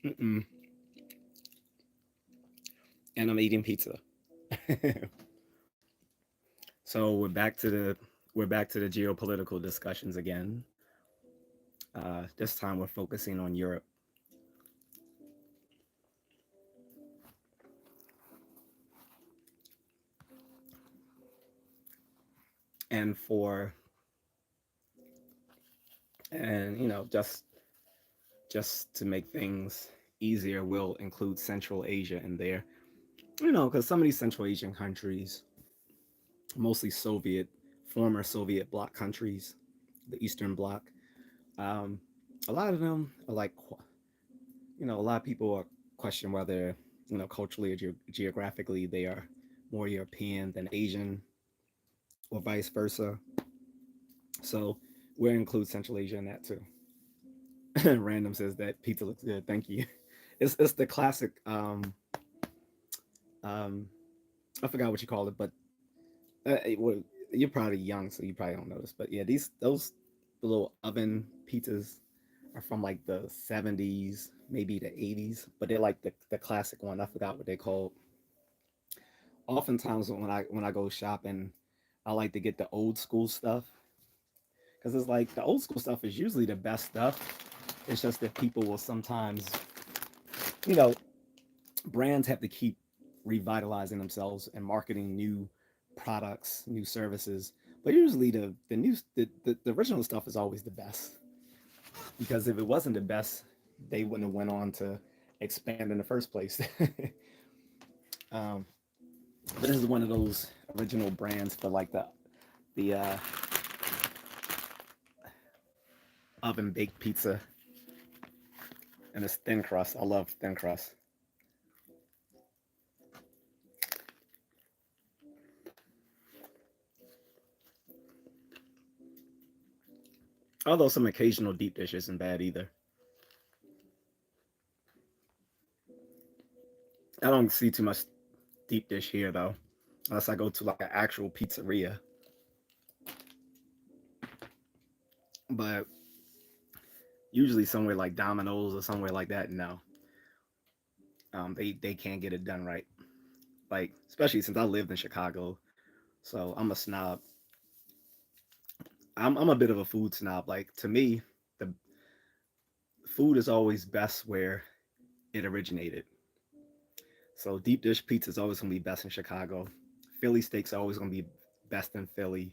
Mm-mm. And I'm eating pizza. So we're back to the geopolitical discussions again. This time we're focusing on Europe. And for and just to make things easier, we'll include Central Asia in there. Because some of these Central Asian countries, mostly former Soviet bloc countries, the Eastern Bloc, um, a lot of them are like, a lot of people are question whether, culturally or geographically they are more European than Asian or vice versa. So we'll include Central Asia in that too. Random says that pizza looks good. Thank you. It's the classic. Um, I forgot what you call it, but well, you're probably young, so you probably don't know this. But yeah, those little oven pizzas are from like the 70s, maybe the 80s, but they're like the classic one. I forgot what they called. Oftentimes when I go shopping, I like to get the old school stuff because it's like the old school stuff is usually the best stuff. It's just that people will sometimes, you know, brands have to keep revitalizing themselves and marketing new products, new services. But usually the original stuff is always the best because if it wasn't the best, they wouldn't have went on to expand in the first place. um, but this is one of those original brands for like the oven baked pizza, and it's thin crust. I love thin crust. Although some occasional deep dish isn't bad either. I don't see too much deep dish here though, unless I go to like an actual pizzeria. But usually somewhere like Domino's or somewhere like that, no, they can't get it done right. Like especially since I lived in Chicago, so I'm a snob. I'm a bit of a food snob. Like to me, the food is always best where it originated. So deep dish pizza is always gonna be best in Chicago. Philly steaks are always gonna be best in Philly.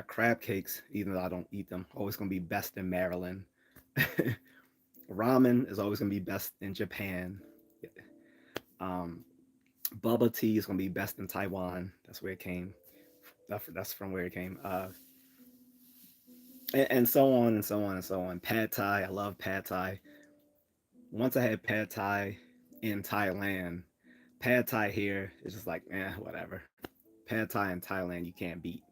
Crab cakes, even though I don't eat them, always gonna be best in Maryland. Ramen is always gonna be best in Japan. Um, Bubble tea is gonna be best in Taiwan. That's where it came. That's from where it came. And so on and so on and so on. Pad Thai, I love Pad Thai. Once I had Pad Thai in Thailand, Pad Thai here is just like, whatever. Pad Thai in Thailand, you can't beat.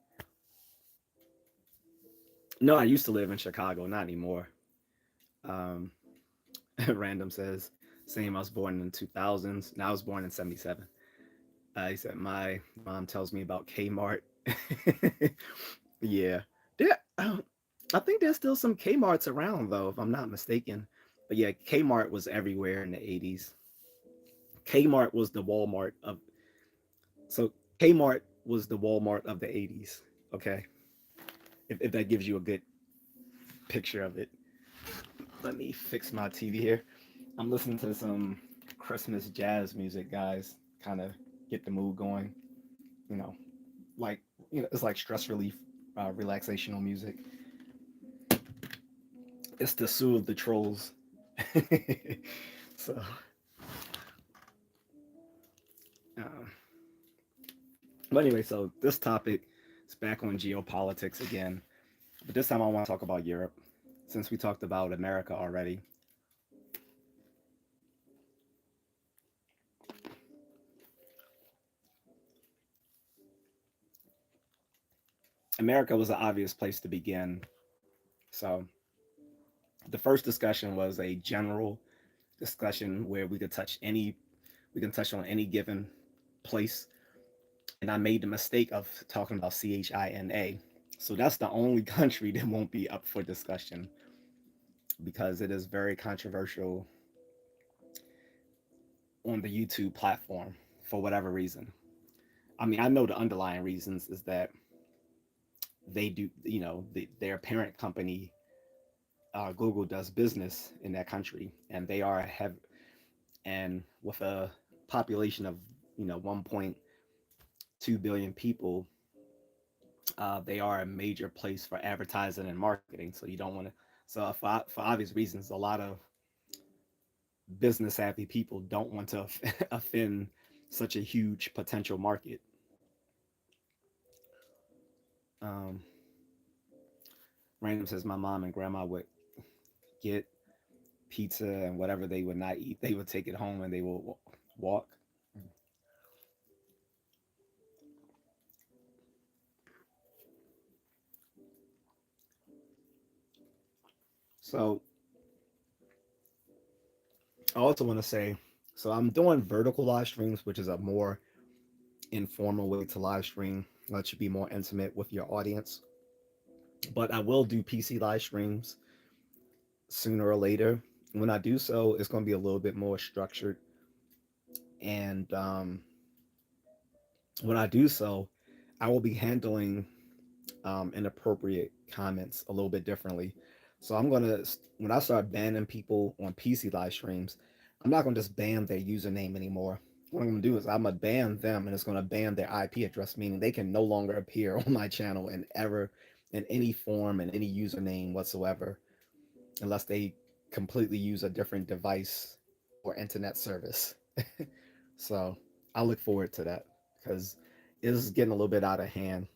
No, I used to live in Chicago, not anymore. Um, Random says, same. I was born in the 2000s. Now I was born in 77. He said, my mom tells me about Kmart. Yeah. There, I think there's still some Kmart's around, though, if I'm not mistaken. But yeah, Kmart was everywhere in the 80s. Kmart was the Walmart of, so Kmart was the Walmart of the 80s. Okay. If that gives you a good picture of it. Let me fix my TV here. I'm listening to some Christmas jazz music, guys. Kind of get the mood going. You know, like it's like stress relief, relaxational music. It's to soothe the trolls. So, um, but anyway, so this topic is back on geopolitics again, but this time I want to talk about Europe, since we talked about America already. America was the obvious place to begin. So the first discussion was a general discussion where we can touch on any given place. And I made the mistake of talking about China. So that's the only country that won't be up for discussion because it is very controversial. on the YouTube platform for whatever reason. I mean, I know the underlying reasons is that they do, their parent company, Google, does business in that country, and they are have, and with a population of 1.2 billion people, they are a major place for advertising and marketing. So you don't want to. So for obvious reasons, a lot of business savvy people don't want to offend such a huge potential market. Um, Random says my mom and grandma would get pizza and whatever they would not eat, they would take it home and they will walk. So I also want to say, so I'm doing vertical live streams, which is a more informal way to live stream, let you be more intimate with your audience. But I will do PC live streams sooner or later. When I do so, it's going to be a little bit more structured. And when I do so, I will be handling inappropriate comments a little bit differently. So I'm gonna, when I start banning people on PC live streams, I'm not gonna just ban their username anymore. What I'm gonna do is I'm gonna ban them, and it's gonna ban their IP address, meaning they can no longer appear on my channel in ever in any form and any username whatsoever, unless they completely use a different device or internet service. So I look forward to that because it's getting a little bit out of hand.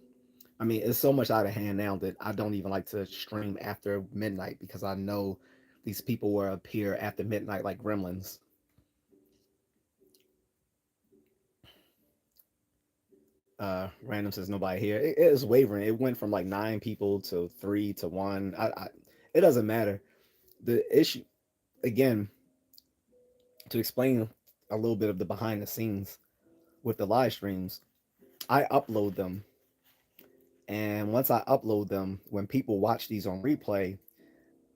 I mean, it's so much out of hand now that I don't even like to stream after midnight because I know these people will appear after midnight like gremlins. Random says nobody here. It is wavering. It went from like 9 people to 3 to 1. It doesn't matter. The issue, again, to explain a little bit of the behind the scenes with the live streams, I upload them. And once I upload them, when people watch these on replay,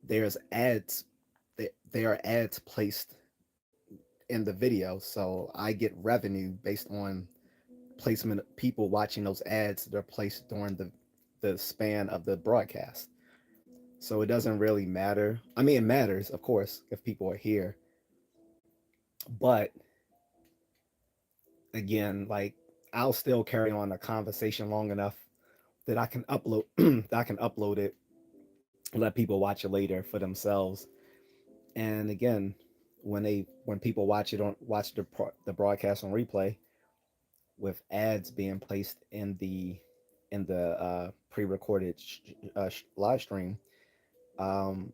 there's ads. There are ads placed in the video, so I get revenue based on placement of people watching those ads that are placed during the span of the broadcast. So it doesn't really matter. I mean, it matters, of course, if people are here, but again, like I'll still carry on a conversation long enough that I can upload that I can upload it, let people watch it later for themselves. And again, when people watch the broadcast on replay, with ads being placed in the pre-recorded live stream, um,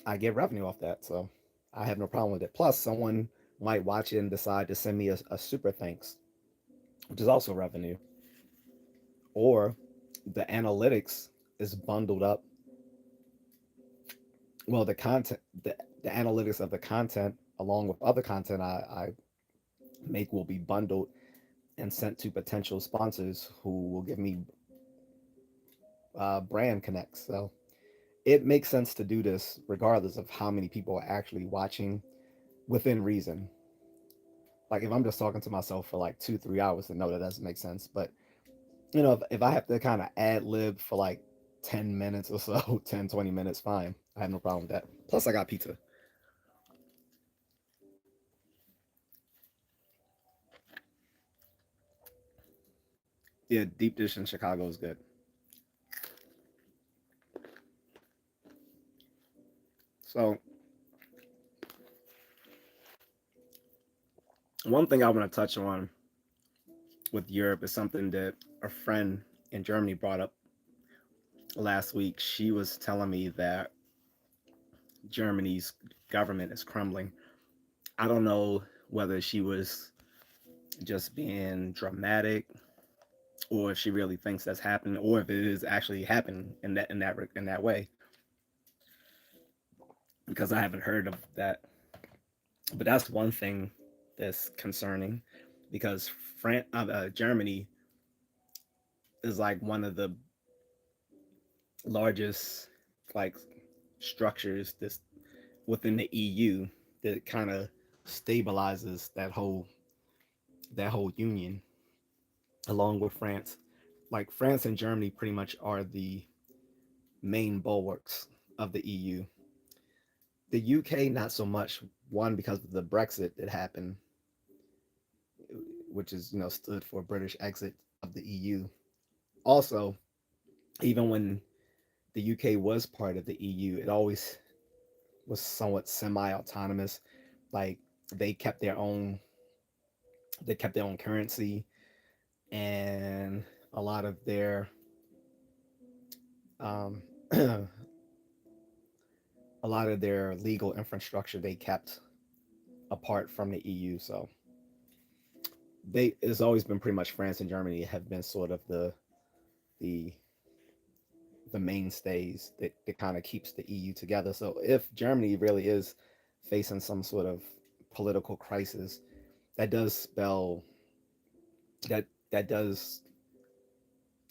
I get revenue off that. So I have no problem with it. Plus, someone might watch it and decide to send me a super thanks, which is also revenue. Or the analytics is bundled up. Well, the analytics of the content along with other content I make will be bundled and sent to potential sponsors who will give me brand connects. So it makes sense to do this regardless of how many people are actually watching within reason. Like if I'm just talking to myself for like 2 3 hours, then no, that doesn't make sense. But if I have to kind of ad lib for like 10 minutes or so, 10 20 minutes, fine. I have no problem with that. Plus I got pizza. Yeah, deep dish in Chicago is good. So one thing I want to touch on with Europe is something that a friend in Germany brought up last week. She was telling me that Germany's government is crumbling. I don't know whether she was just being dramatic or if she really thinks that's happening or if it is actually happening in that way, because I haven't heard of that. But that's one thing that's concerning because Germany is like one of the largest like structures this within the EU that kind of stabilizes that whole union along with France. Like France and Germany pretty much are the main bulwarks of the EU. The UK not so much. One, because of the Brexit that happened, which is stood for British exit of the EU. Also, even when the UK was part of the EU, it always was somewhat semi-autonomous. Like they kept their own they kept their own currency, and a lot of their um, a lot of their legal infrastructure they kept apart from the EU. So they it's always been pretty much France and Germany have been sort of the the mainstays that kind of keeps the EU together. So if Germany really is facing some sort of political crisis, that does spell that that does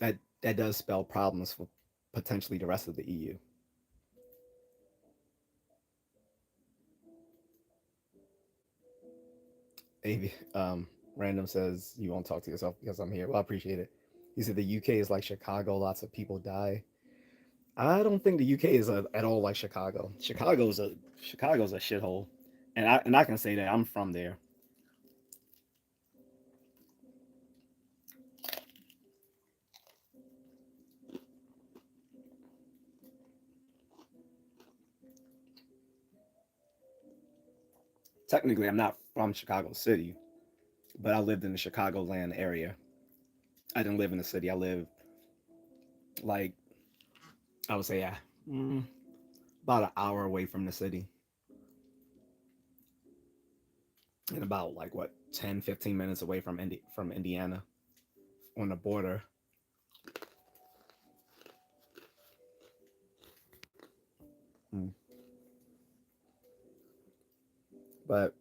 that does spell problems for potentially the rest of the EU. Random says you won't talk to yourself because I'm here. Well, I appreciate it. He said the UK is like Chicago. Lots of people die. I don't think the UK is at all like Chicago. Chicago's a shithole, and I can say that I'm from there. Technically, I'm not from Chicago City, but I lived in the Chicagoland area. I didn't live in the city. I lived like I would say, yeah, about an hour away from the city, and about like what 10, 15 minutes away from from Indiana on the border. Mm. But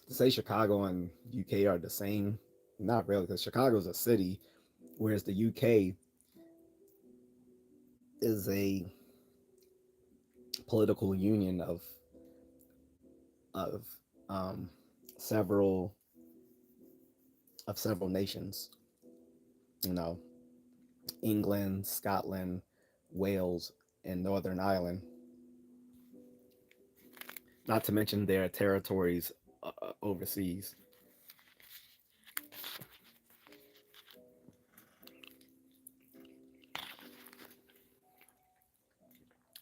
to say Chicago and UK are the same, not really, because Chicago's a city, whereas the UK is a political union of um, several several nations. You know, England, Scotland, Wales, and Northern Ireland. Not to mention their territories overseas,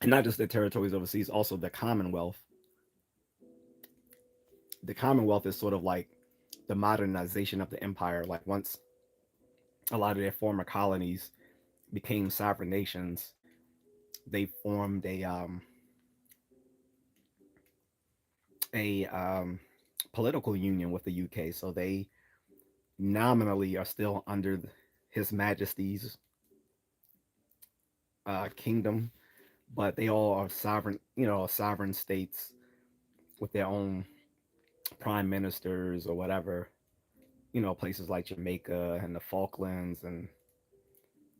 and not just their territories overseas, also the Commonwealth. The Commonwealth is sort of like the modernization of the empire. Like once a lot of their former colonies became sovereign nations, they formed a political union with the UK. So they nominally are still under His Majesty's kingdom, but they all are sovereign, sovereign states with their own prime ministers or whatever. Places like Jamaica and the Falklands and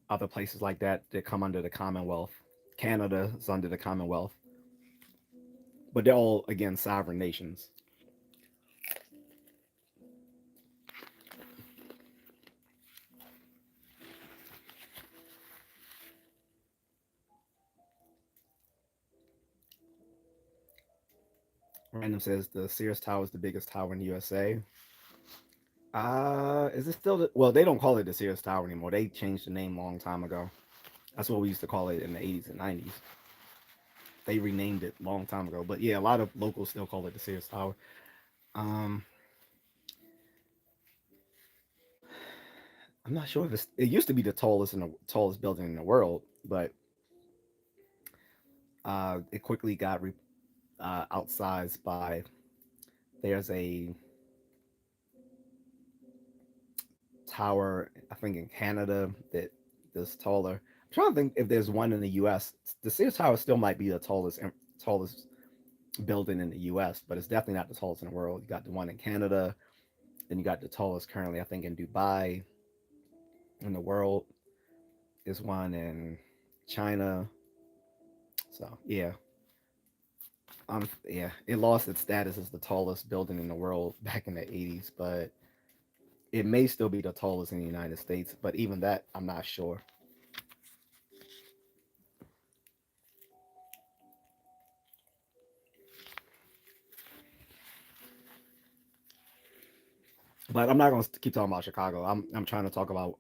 other places like that that come under the Commonwealth. Canada is under the Commonwealth, but they're all again sovereign nations. Random says the Sears Tower is the biggest tower in the USA. Is it still well? They don't call it the Sears Tower anymore. They changed the name a long time ago. That's what we used to call it in the 80s and 90s. They renamed it a long time ago. But yeah, a lot of locals still call it the Sears Tower. Um, I'm not sure if it used to be the tallest building in the world, but it quickly got outsized by there's a tower I think in Canada that is taller. I'm trying to think if there's one in the U.S. The Sears Tower still might be the tallest building in the U.S., but it's definitely not the tallest in the world. You got the one in Canada, then you got the tallest currently I think in Dubai in the world. Is one in China. So yeah, Yeah, it lost its status as the tallest building in the world back in the 80s, but it may still be the tallest in the United States. But even that, I'm not sure. But I'm not going to keep talking about Chicago. I'm trying to talk about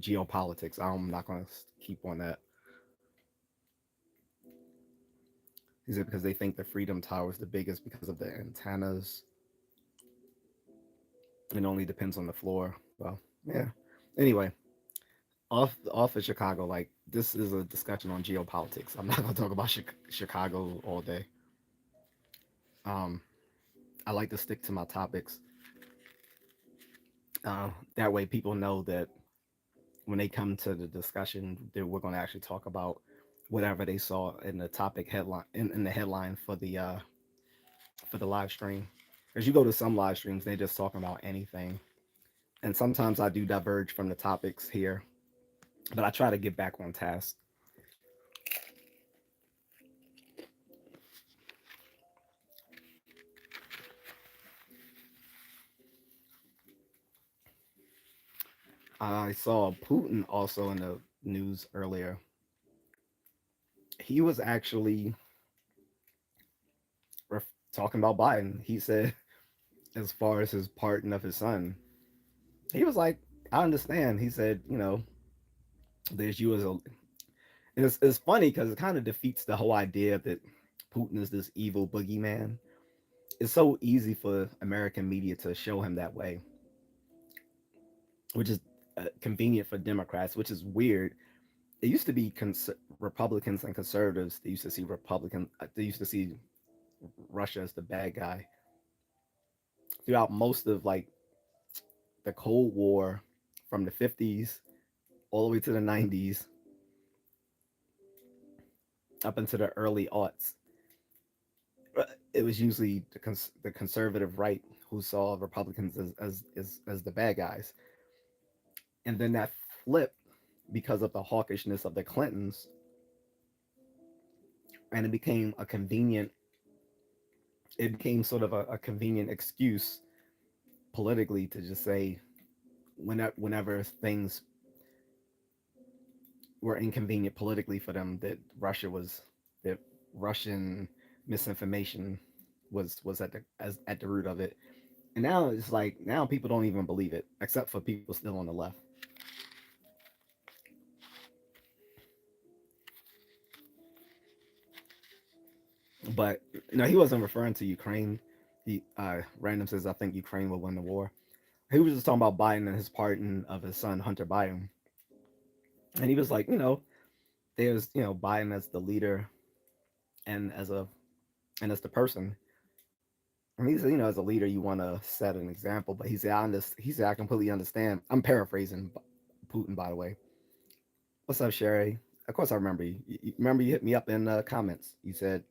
geopolitics. I'm not going to keep on that. Is it because they think the Freedom Tower is the biggest because of the antennas? It only depends on the floor. Well, yeah. Anyway, off of Chicago, like this is a discussion on geopolitics. I'm not going to talk about Chicago all day. Um, I like to stick to my topics. That way, people know that when they come to the discussion, that we're going to actually talk about whatever they saw in the topic headline in the headline for the live stream. As you go to some live streams, they're just talking about anything, and sometimes I do diverge from the topics here, but I try to get back on task. I saw Putin also in the news earlier. He was actually talking about Biden. He said, as far as his pardon of his son, he was like, I understand. He said, there's you as a. It's funny because it kind of defeats the whole idea that Putin is this evil boogeyman. It's so easy for American media to show him that way, which is convenient for Democrats, which is weird. It used to be Republicans and conservatives. They used to see They used to see Russia as the bad guy throughout most of like the Cold War, from the 50s all the way to the 90s, up into the early aughts. It was usually the conservative right who saw Republicans as the bad guys, and then that flipped because of the hawkishness of the Clintons, and it became sort of a convenient excuse politically to just say whenever things were inconvenient politically for them that Russian misinformation was at the root of it. And now it's like now people don't even believe it, except for people still on the left. But he wasn't referring to Ukraine. He Random says I think Ukraine will win the war. He was just talking about Biden and his pardon of his son Hunter Biden, and he was like, there's Biden as the leader and as the person. And he said, as a leader, you want to set an example. But he said, I completely understand. I'm paraphrasing Putin, by the way. What's up, Sherry? Of course, I remember you. Remember you hit me up in the comments. You said,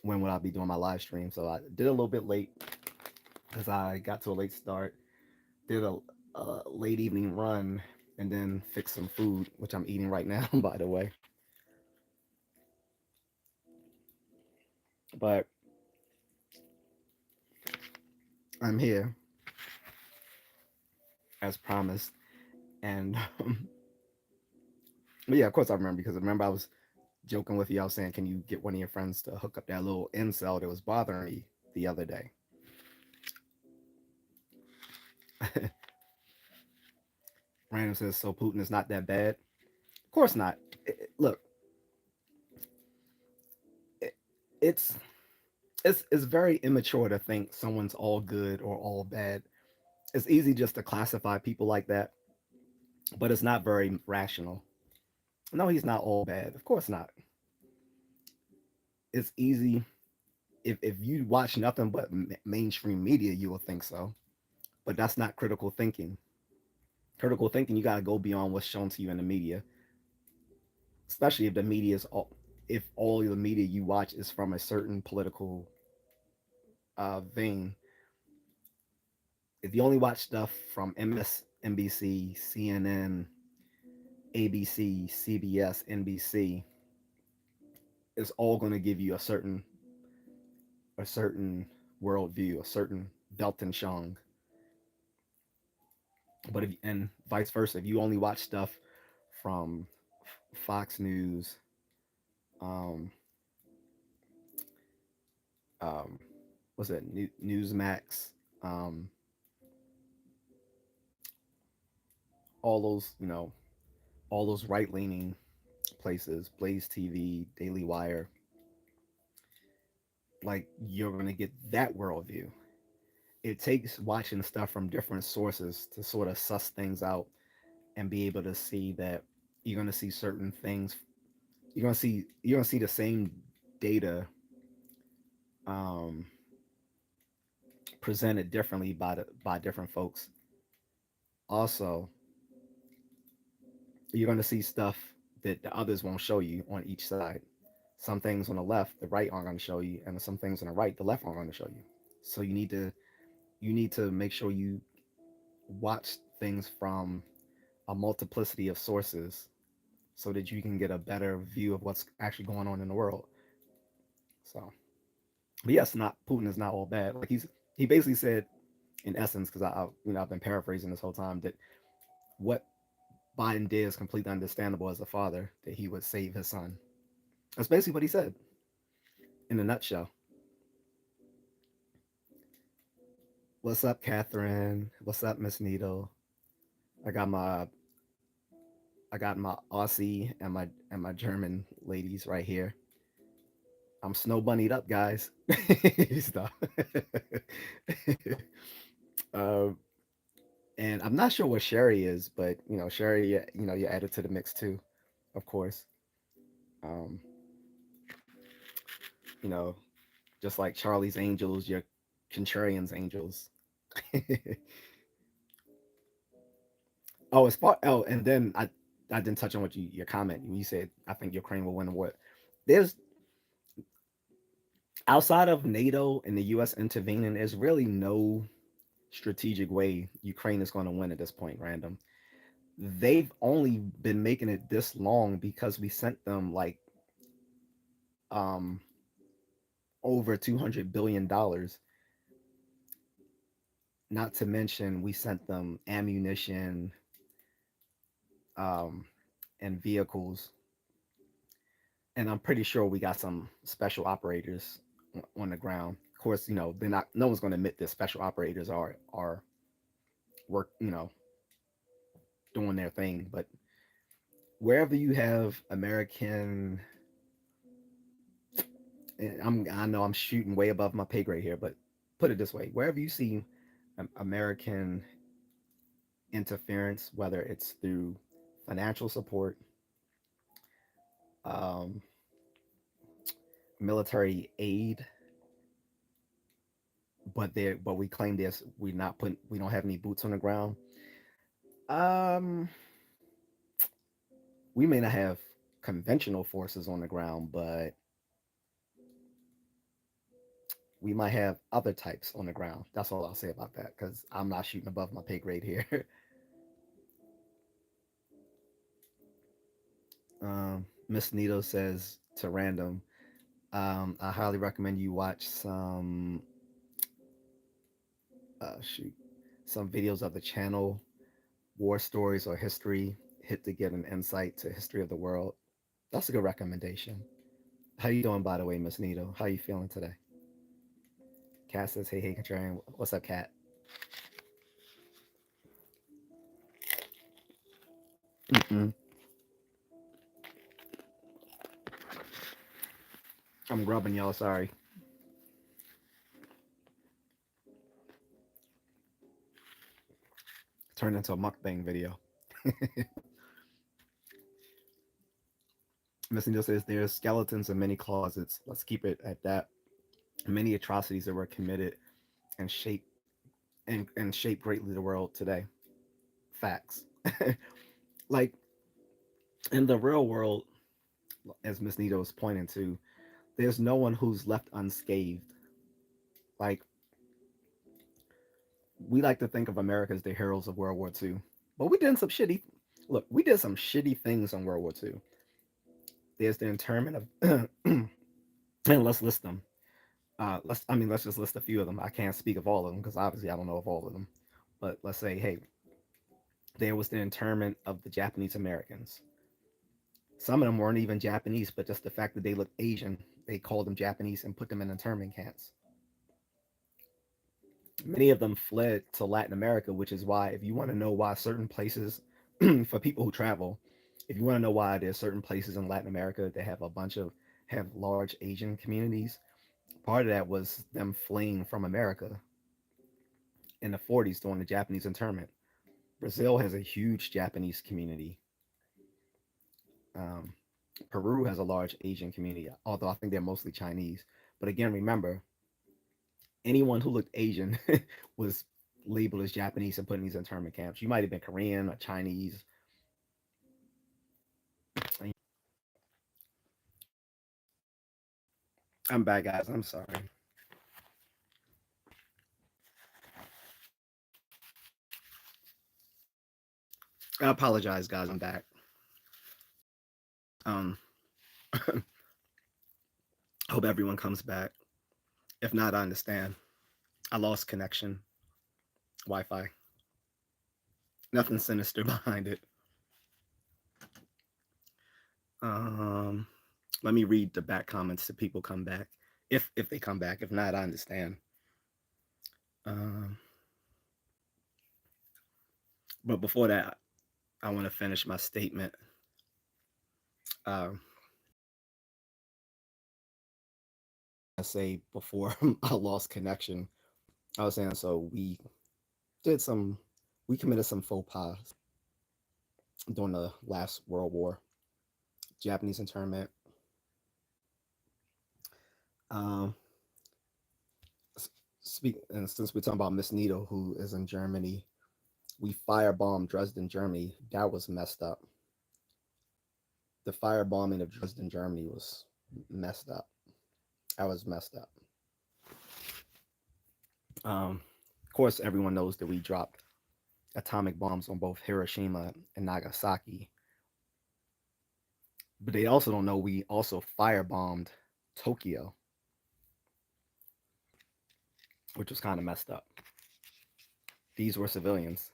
when would I be doing my live stream? So I did a little bit late because I got to a late start. Did a late evening run and then fixed some food, which I'm eating right now, by the way. But I'm here as promised. And but yeah, of course I remember because I remember I was joking with you. I was saying, can you get one of your friends to hook up that little incel that was bothering me the other day? Random says, so Putin is not that bad. Of course not. Look, it, it's it's very immature to think someone's all good or all bad. It's easy just to classify people like that, but it's not very rational. No, he's not all bad. Of course not. It's easy if you watch nothing but mainstream media, you will think so. But that's not critical thinking. Critical thinking, you got to go beyond what's shown to you in the media, especially if the media is all, if all the media you watch is from a certain political vein. If you only watch stuff from MSNBC, CNN, ABC, CBS, NBC, it's all going to give you a certain a certain worldview, a certain Weltanschauung. But if and vice versa, if you only watch stuff from Fox News, um, um, what's it, Newsmax, um, all those, all those right leaning places, Blaze TV, Daily Wire, like you're gonna get that worldview. It takes watching stuff from different sources to sort of suss things out and be able to see that you're gonna see certain things. You're gonna see the same data um, presented differently by different folks. Also, you're gonna see stuff that the others won't show you on each side. Some things on the left, the right aren't gonna show you, and some things on the right, the left aren't gonna show you. So you need to make sure you watch things from a multiplicity of sources so that you can get a better view of what's actually going on in the world. So, but yes, not Putin is not all bad. Like he basically said in essence, because I've been paraphrasing this whole time that what Biden did is completely understandable as a father that he would save his son. That's basically what he said in a nutshell. What's up, Catherine? What's up, Miss Needle? I got my I got my Aussie and my German ladies right here. I'm snow bunnied up, guys. Stop. um, and I'm not sure what Sherry is, but Sherry, you added to the mix too, of course. Um, you know, just like Charlie's Angels, you're Contrarian's Angels. And then I didn't touch on what your comment when you said I think Ukraine will win the war. There's outside of NATO and the U.S. intervening, there's really no strategic way Ukraine is going to win at this point. Random. They've only been making it this long because we sent them like um over $200 billion. Not to mention we sent them ammunition um and vehicles, and I'm pretty sure we got some special operators on the ground. Of course, they're not. No one's going to admit that special operators are work, doing their thing. But wherever you have American, I know I'm shooting way above my pay grade here, but put it this way: wherever you see American interference, whether it's through financial support, um, military aid, but we claim this we don't have any boots on the ground. Um, we may not have conventional forces on the ground, but we might have other types on the ground. That's all I'll say about that because I'm not shooting above my pay grade here. Miss Nito says to random, I highly recommend you watch shoot some videos of the channel, war stories or history, hit to get an insight to history of the world. That's a good recommendation. How you doing, by the way, Miss Nito? How you feeling today? Kat says, hey, Contrarian. What's up, Kat? Mm-mm. I'm grubbing y'all. Sorry. Turned into a mukbang video. Miss Nito says there's skeletons in many closets. Let's keep it at that. Many atrocities that were committed and shape greatly the world today. Facts. Like in the real world, as Miss Nito was pointing to, there's no one who's left unscathed. Like we like to think of America as the heroes of World War II, but we did some shitty. Look, we did some shitty things in World War II. There's the internment of, and let's list them: let's just list a few of them. I can't speak of all of them because obviously I don't know of all of them. But let's say, hey, there was the internment of the Japanese Americans. Some of them weren't even Japanese, but just the fact that they looked Asian, they called them Japanese and put them in internment camps. Many of them fled to Latin America, which is why, if you want to know why certain places, for people who travel, if you want to know why there's certain places in Latin America that have large Asian communities, part of that was them fleeing from America in the 40s during the Japanese internment. Brazil has a huge Japanese community. Um, Peru has a large Asian community, although I think they're mostly Chinese. But again, remember, anyone who looked Asian was labeled as Japanese and put in these internment camps. You might have been Korean or Chinese. I'm bad, guys. I'm sorry. I apologize, guys. I'm back. Um, hope everyone comes back. If not, I understand. I lost connection, Wi-Fi. Nothing sinister behind it. Um, Let me read the back comments so people come back. If they come back. If not, I understand. Um, but before that, I want to finish my statement. Um, I say before I lost connection, I was saying so did some we committed some faux pas during the last World War, Japanese internment. Um, and since we're talking about Miss Needle, who is in Germany, we firebombed Dresden, Germany. That was messed up. The firebombing of Dresden, Germany was messed up. That was messed up. Of course, everyone knows that we dropped atomic bombs on both Hiroshima and Nagasaki, but they also don't know we also firebombed Tokyo, which was kind of messed up. These were civilians.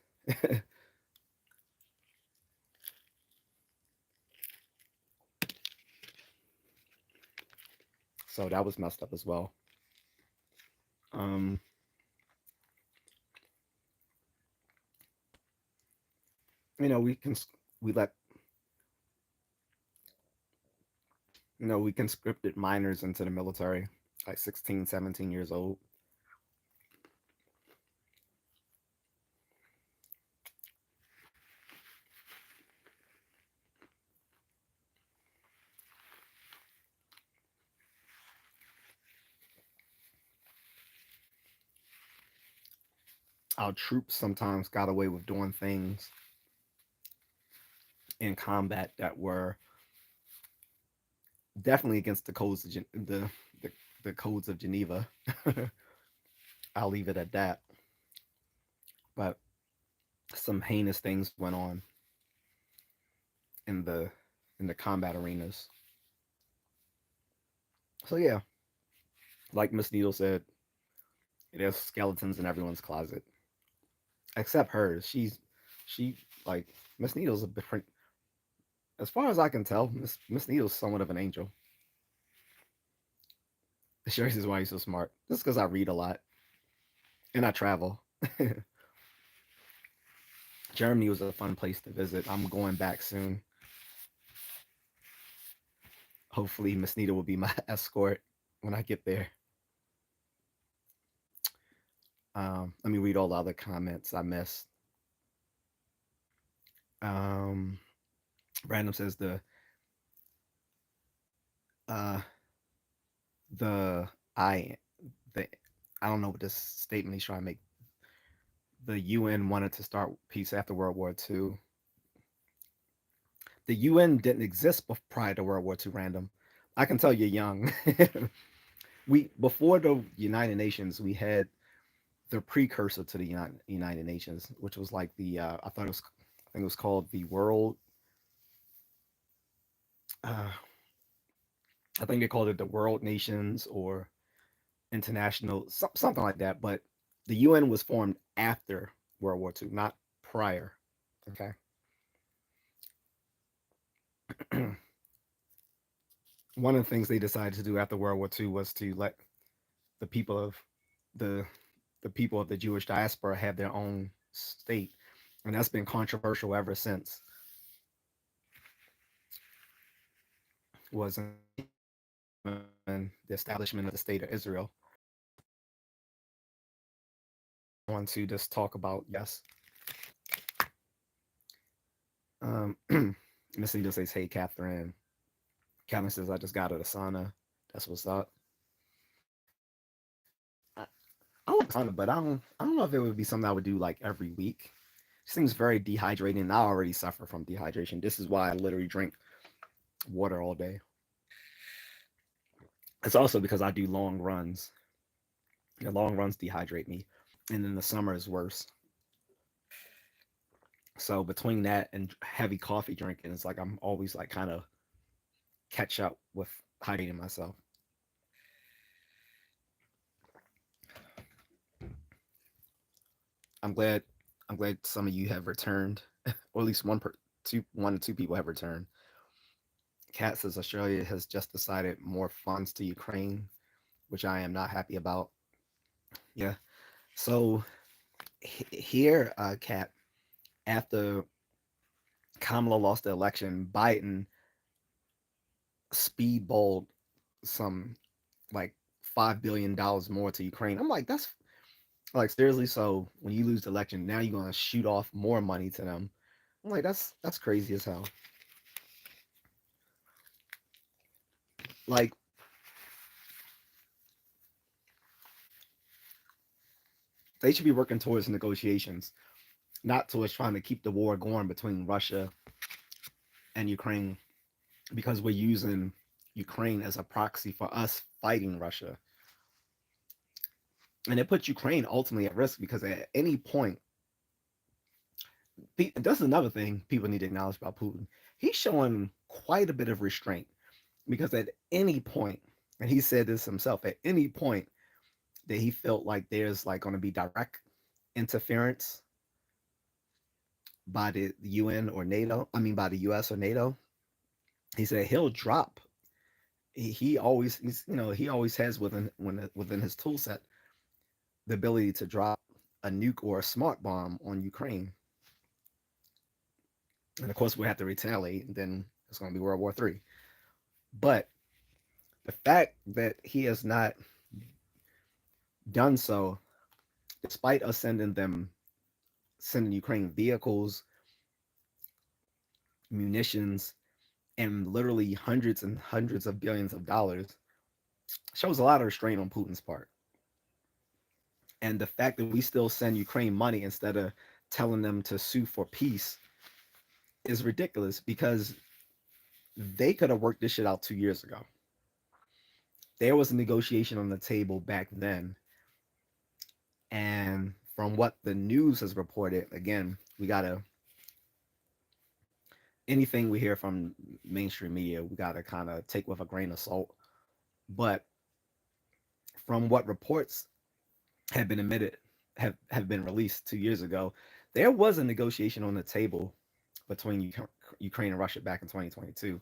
So that was messed up as well. Um, we can we let we conscripted minors into the military, like 16, 17 years old. Our troops sometimes got away with doing things in combat that were definitely against the codes of the codes of Geneva. I'll leave it at that. But some heinous things went on in the combat arenas. So yeah, like Miss Needle said, there's skeletons in everyone's closet except hers. She like Miss Needle's a different. As far as I can tell, Miss Needle's somewhat of an angel. Sure, this is why he's so smart. Just because I read a lot and I travel. Germany was a fun place to visit. I'm going back soon. Hopefully, Miss Needle will be my escort when I get there. Let me read all the other comments I missed. Um, Random says uh the I the I don't know what this statement he's trying to make. The UN wanted to start peace after World War II. The UN didn't exist prior to World War II. Random, I can tell you're young. We before the United Nations, we had the precursor to the United Nations, which was like I think it was called the World. Uh, I think they called it the World Nations, or international, something like that. But the UN was formed after World War II, not prior. Okay. One of the things they decided to do after World War II was to let the people of the the people of the Jewish diaspora have their own state, and that's been controversial ever since. Was in the establishment of the state of Israel. I want to just talk about yes. Missy just says, "Hey, Catherine." Catherine says, "I just got out of the sauna. That's what's up." I like sauna, but I don't know if it would be something I would do like every week. It seems very dehydrating, and I already suffer from dehydration. This is why I literally drink water all day. It's also because I do long runs. The long runs dehydrate me, and then the summer is worse. So between that and heavy coffee drinking, it's like I'm always like kind of catch up with hydrating myself. I'm glad I'm glad some of you have returned, or at least one or two people have returned. Kat says Australia has just decided more funds to Ukraine, which I am not happy about. Yeah. So here, Kat, after Kamala lost the election, Biden speedballed some like $5 billion more to Ukraine. I'm like, that's like seriously. So when you lose the election, now you're gonna shoot off more money to them. I'm like, that's crazy as hell. Like they should be working towards negotiations, not towards trying to keep the war going between Russia and Ukraine, because we're using Ukraine as a proxy for us fighting Russia. And it puts Ukraine ultimately at risk because at any point, that's another thing people need to acknowledge about Putin. He's showing quite a bit of restraint because at any point, and he said this himself, at any point that he felt like there's like going to be direct interference by the UN or NATO, I mean by the US or NATO, he said he'll drop. He always he always has within his tool set the ability to drop a nuke or a smart bomb on Ukraine, and of course we have to retaliate. And then it's going to be World War III. But the fact that he has not done so, despite us sending Ukraine vehicles, munitions, and literally hundreds and hundreds of billions of dollars, shows a lot of restraint on Putin's part. And the fact that we still send Ukraine money instead of telling them to sue for peace is ridiculous because they could have worked this shit out 2 years ago. There was a negotiation on the table back then. And from what the news has reported, again, we gotta anything we hear from mainstream media, we gotta kind of take with a grain of salt. But from what reports have been admitted, have been released 2 years ago, there was a negotiation on the table between Ukraine and Russia back in 2022.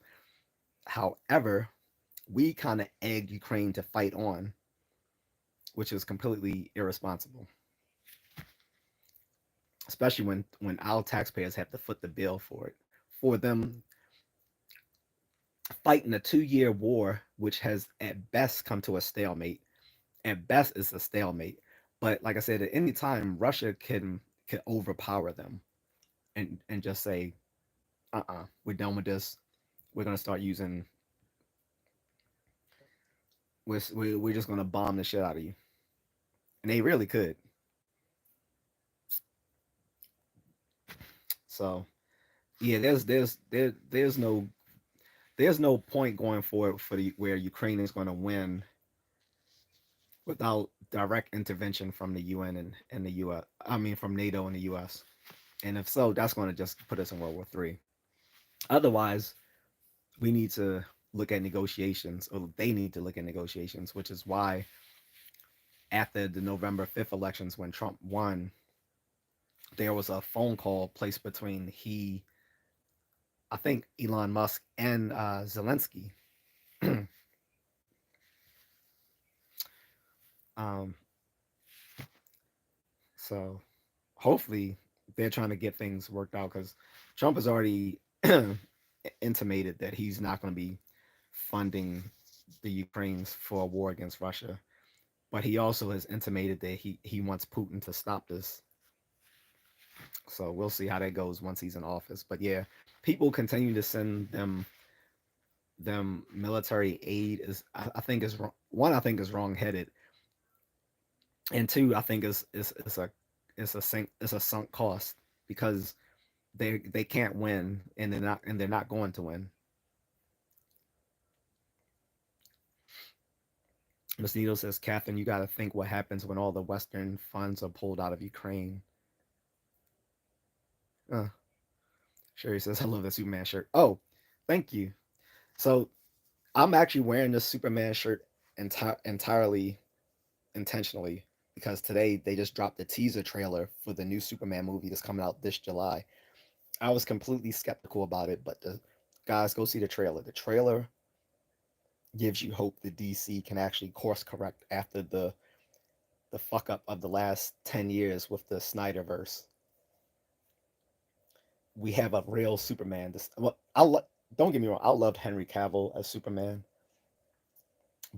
However, we kind of egged Ukraine to fight on, which is completely irresponsible, especially when our taxpayers have to foot the bill for it, for them fighting a 2 year war, which has at best come to a stalemate. At best, it's a stalemate. But like I said, at any time, Russia can overpower them and just say, we're done with this. We're gonna start using. We're just gonna bomb the shit out of you, and they really could. So yeah, there's no point going forward for the where Ukraine is going to win without direct intervention from the UN and the US. I mean, from NATO and the US. And if so, that's going to just put us in World War III. Otherwise, we need to look at negotiations, or they need to look at negotiations, which is why after the November 5th elections when Trump won, there was a phone call placed between I think Elon Musk and Zelensky. um, so hopefully they're trying to get things worked out because Trump has already intimated that he's not going to be funding the Ukraine's for a war against Russia. But he also has intimated that he wants Putin to stop this. So we'll see how that goes once he's in office. But yeah, people continue to send them military aid is I think is wrong. One, I think is wrong headed, and two, I think is a sunk cost because they can't win and they're not going to win. Miss Needle says, Catherine, you got to think what happens when all the Western funds are pulled out of Ukraine. Uh, Sherry says, I love the Superman shirt. Oh, thank you. So I'm actually wearing this Superman shirt entirely intentionally because today they just dropped the teaser trailer for the new Superman movie that's coming out this July. I was completely skeptical about it, but the guys, go see the trailer. The trailer gives you hope that DC can actually course correct after the fuck up of the last 10 years with the Snyderverse. We have a real Superman. Well, don't get me wrong, I loved Henry Cavill as Superman,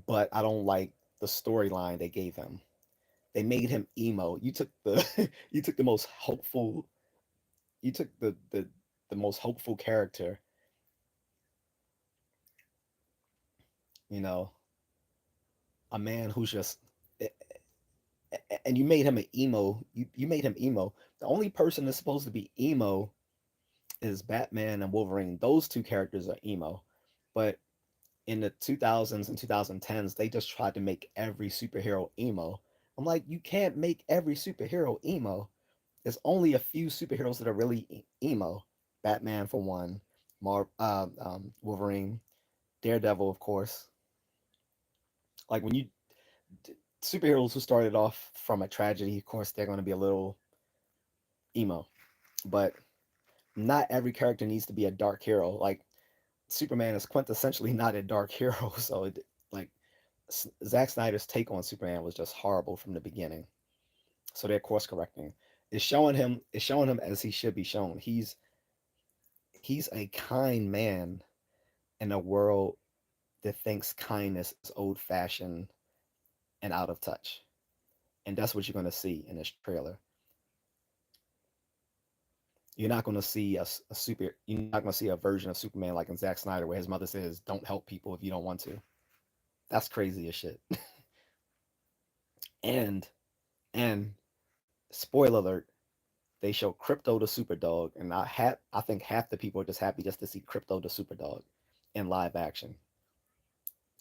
but I don't like the storyline they gave him. They made him emo. You took the you took the most hopeful you took the most hopeful character, you know, a man who's just and you made him an emo. You made him emo. The only person that's supposed to be emo is Batman and Wolverine. Those two characters are emo. But in the 2000s and 2010s, they just tried to make every superhero emo. I'm like, you can't make every superhero emo. There's only a few superheroes that are really emo. Batman for one, Wolverine, Daredevil, of course. Like when you superheroes who started off from a tragedy, of course, they're going to be a little emo. But not every character needs to be a dark hero. Like Superman is quintessentially not a dark hero. So like Zack Snyder's take on Superman was just horrible from the beginning. So they're course correcting. It's showing him as he should be shown. He's a kind man in a world that thinks kindness is old fashioned and out of touch. And that's what you're going to see in this trailer. You're not going to see you're not going to see a version of Superman like in Zack Snyder where his mother says, "Don't help people if you don't want to." That's crazy as shit. and and spoiler alert, they show Crypto the Superdog, and I think half the people are just happy just to see Crypto the Superdog in live action.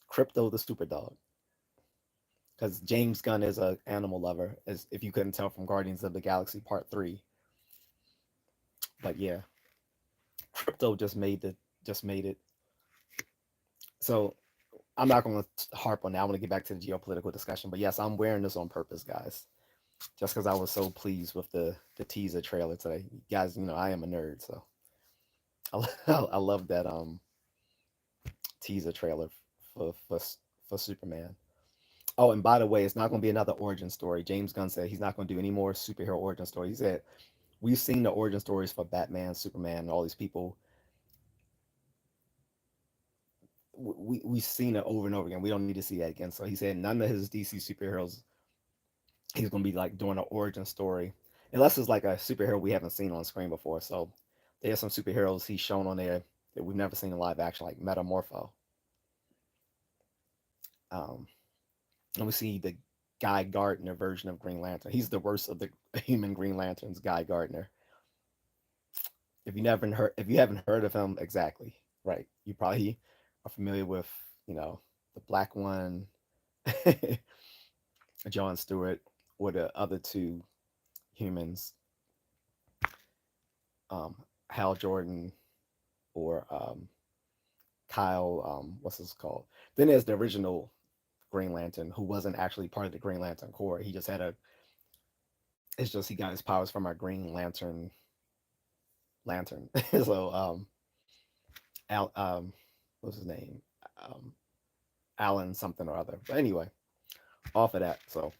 Crypto the Superdog, because James Gunn is a animal lover, as if you couldn't tell from Guardians of the Galaxy Part 3. But yeah, Crypto just made it. So I'm not going to harp on that. I want to get back to the geopolitical discussion. But yes, I'm wearing this on purpose, guys, just because I was so pleased with the teaser trailer today. Guys, I am a nerd, so I love that teaser trailer for for for Superman. Oh, and by the way, it's not going to be another origin story. James Gunn said he's not going to do any more superhero origin stories. He said we've seen the origin stories for Batman, Superman, and all these people. We've seen it over and over again. We don't need to see that again. So he said none of his DC superheroes he's going to be like doing an origin story, unless it's like a superhero we haven't seen on screen before. So there's some superheroes he's shown on there that we've never seen in live action, like Metamorpho. Um, and we see the Guy Gardner version of Green Lantern. He's the worst of the human Green Lanterns, Guy Gardner. If you haven't heard of him, exactly right, you probably are familiar with the Black One, John Stewart, or the other two humans, um, Hal Jordan or Kyle. What's this called? Then there's the original Green Lantern who wasn't actually part of the Green Lantern Corps. He just had a. It's just he got his powers from a Green Lantern. So Al what's his name? Um, Alan something or other. But anyway, off of that. So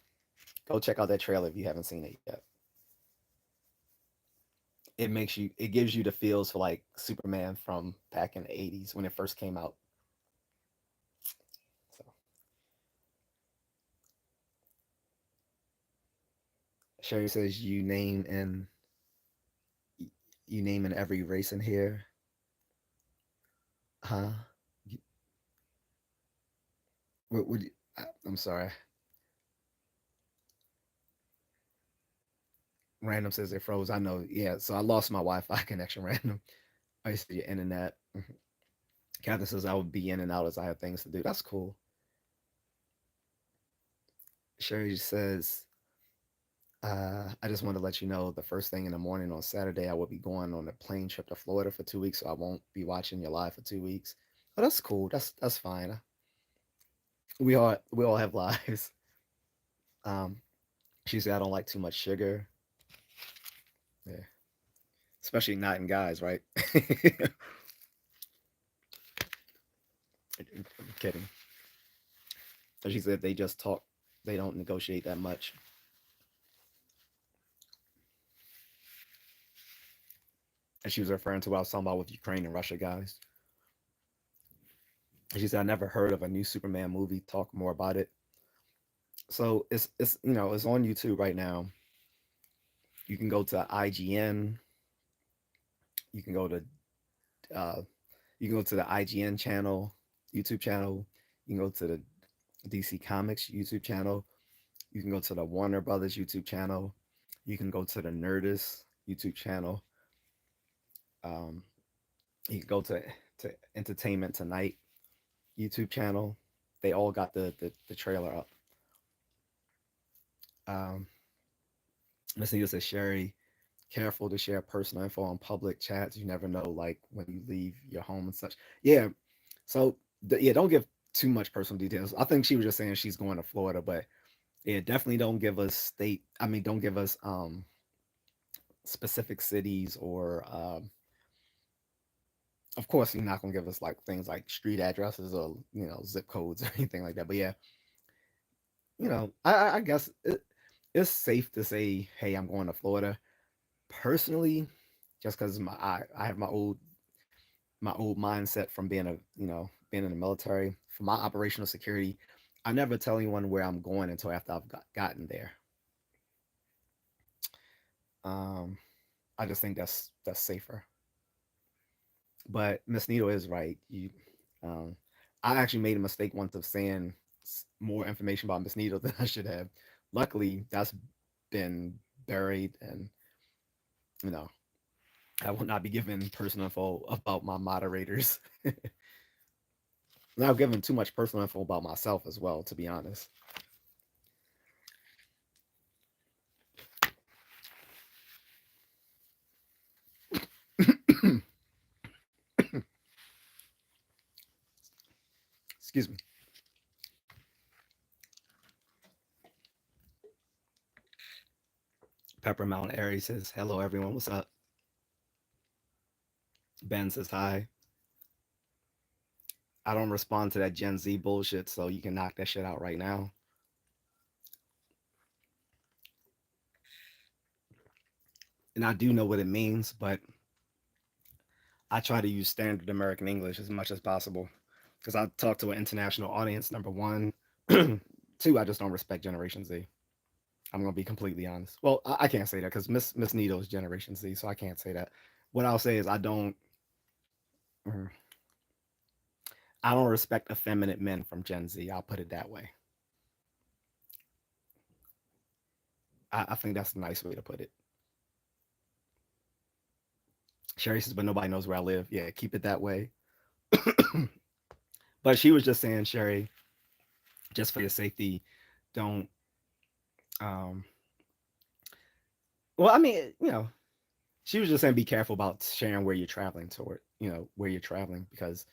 go check out that trailer if you haven't seen it yet. It gives you the feels for like Superman from back in the 80s when it first came out. So Sherry says you name in every race in here. Huh? What would you, I'm sorry. Random says it froze. I know. Yeah. So I lost my Wi-Fi connection. Random. I used to your internet. Catherine says I would be in and out as I have things to do. That's cool. Sherry says, I just want to let you know the first thing in the morning on Saturday, I will be going on a plane trip to Florida for 2 weeks, so I won't be watching your live for 2 weeks. Oh, that's cool. That's fine. We all have lives. Um, she said I don't like too much sugar. Yeah, especially not in guys, right? I'm kidding. So she said they just talk. They don't negotiate that much. And she was referring to what I was talking about with Ukraine and Russia guys. And she said I never heard of a new Superman movie. Talk more about it. So it's it's on YouTube right now. You can go to IGN. You can go to uh, you can go to the IGN channel, YouTube channel. You can go to the DC Comics YouTube channel. You can go to the Warner Brothers YouTube channel. You can go to the Nerdist YouTube channel. Um, you can go to Entertainment Tonight YouTube channel. They all got the trailer up. Um, Miss Nita says, Sherry, careful to share personal info on public chats. You never know, like when you leave your home and such. Yeah. So yeah, don't give too much personal details. I think she was just saying she's going to Florida, but yeah, definitely don't give us state. I mean, don't give us specific cities or of course you're not gonna give us like things like street addresses or zip codes or anything like that. But yeah, I guess it's safe to say, hey, I'm going to Florida. Personally, just because I have my old mindset from being in the military. For my operational security, I never tell anyone where I'm going until after I've gotten there. Um, I just think that's safer. But Miss Needle is right. Um, I actually made a mistake once of saying more information about Miss Needle than I should have. Luckily, that's been buried, and you know I will not be giving personal info about my moderators. And I've given too much personal info about myself as well, to be honest. Excuse me. Pepper Mountain Aries says, hello, everyone. What's up? Ben says, hi. I don't respond to that Gen Z bullshit, so you can knock that shit out right now. And I do know what it means, but I try to use standard American English as much as possible because I talk to an international audience, number one. Two, I just don't respect Generation Z. I'm gonna be completely honest. Well, I can't say that because Miss Nito is Generation Z, so I can't say that. What I'll say is mm, I don't respect effeminate men from Gen Z. I'll put it that way. I think that's a nice way to put it. Sherry says, but nobody knows where I live. Yeah, keep it that way. But she was just saying, Sherry, just for your safety, don't. Um, well, I mean, she was just saying be careful about sharing where you're traveling toward. Where you're traveling because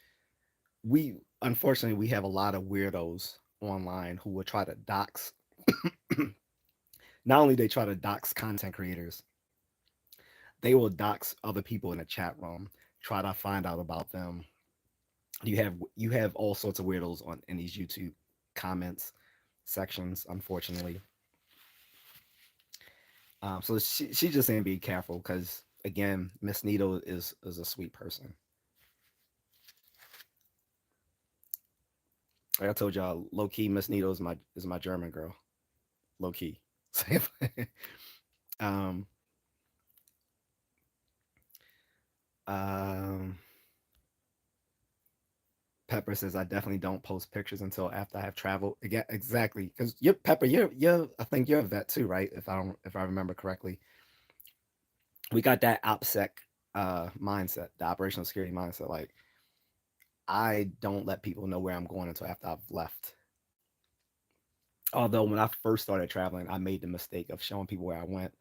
we unfortunately we have a lot of weirdos online who will try to dox. Not only they try to dox content creators, they will dox other people in the chat room, try to find out about them. You have all sorts of weirdos on in these YouTube comments sections, unfortunately. So she just saying be careful because again, Miss Needle is a sweet person. Like I told y'all, low key, Miss Needle is my German girl. Low key. um, um, Pepper says I definitely don't post pictures until after I have traveled. Again, exactly, because you're Pepper. You're. I think you're a vet too, right? If I remember correctly, we got that OPSEC mindset, the operational security mindset. Like I don't let people know where I'm going until after I've left. Although when I first started traveling, I made the mistake of showing people where I went,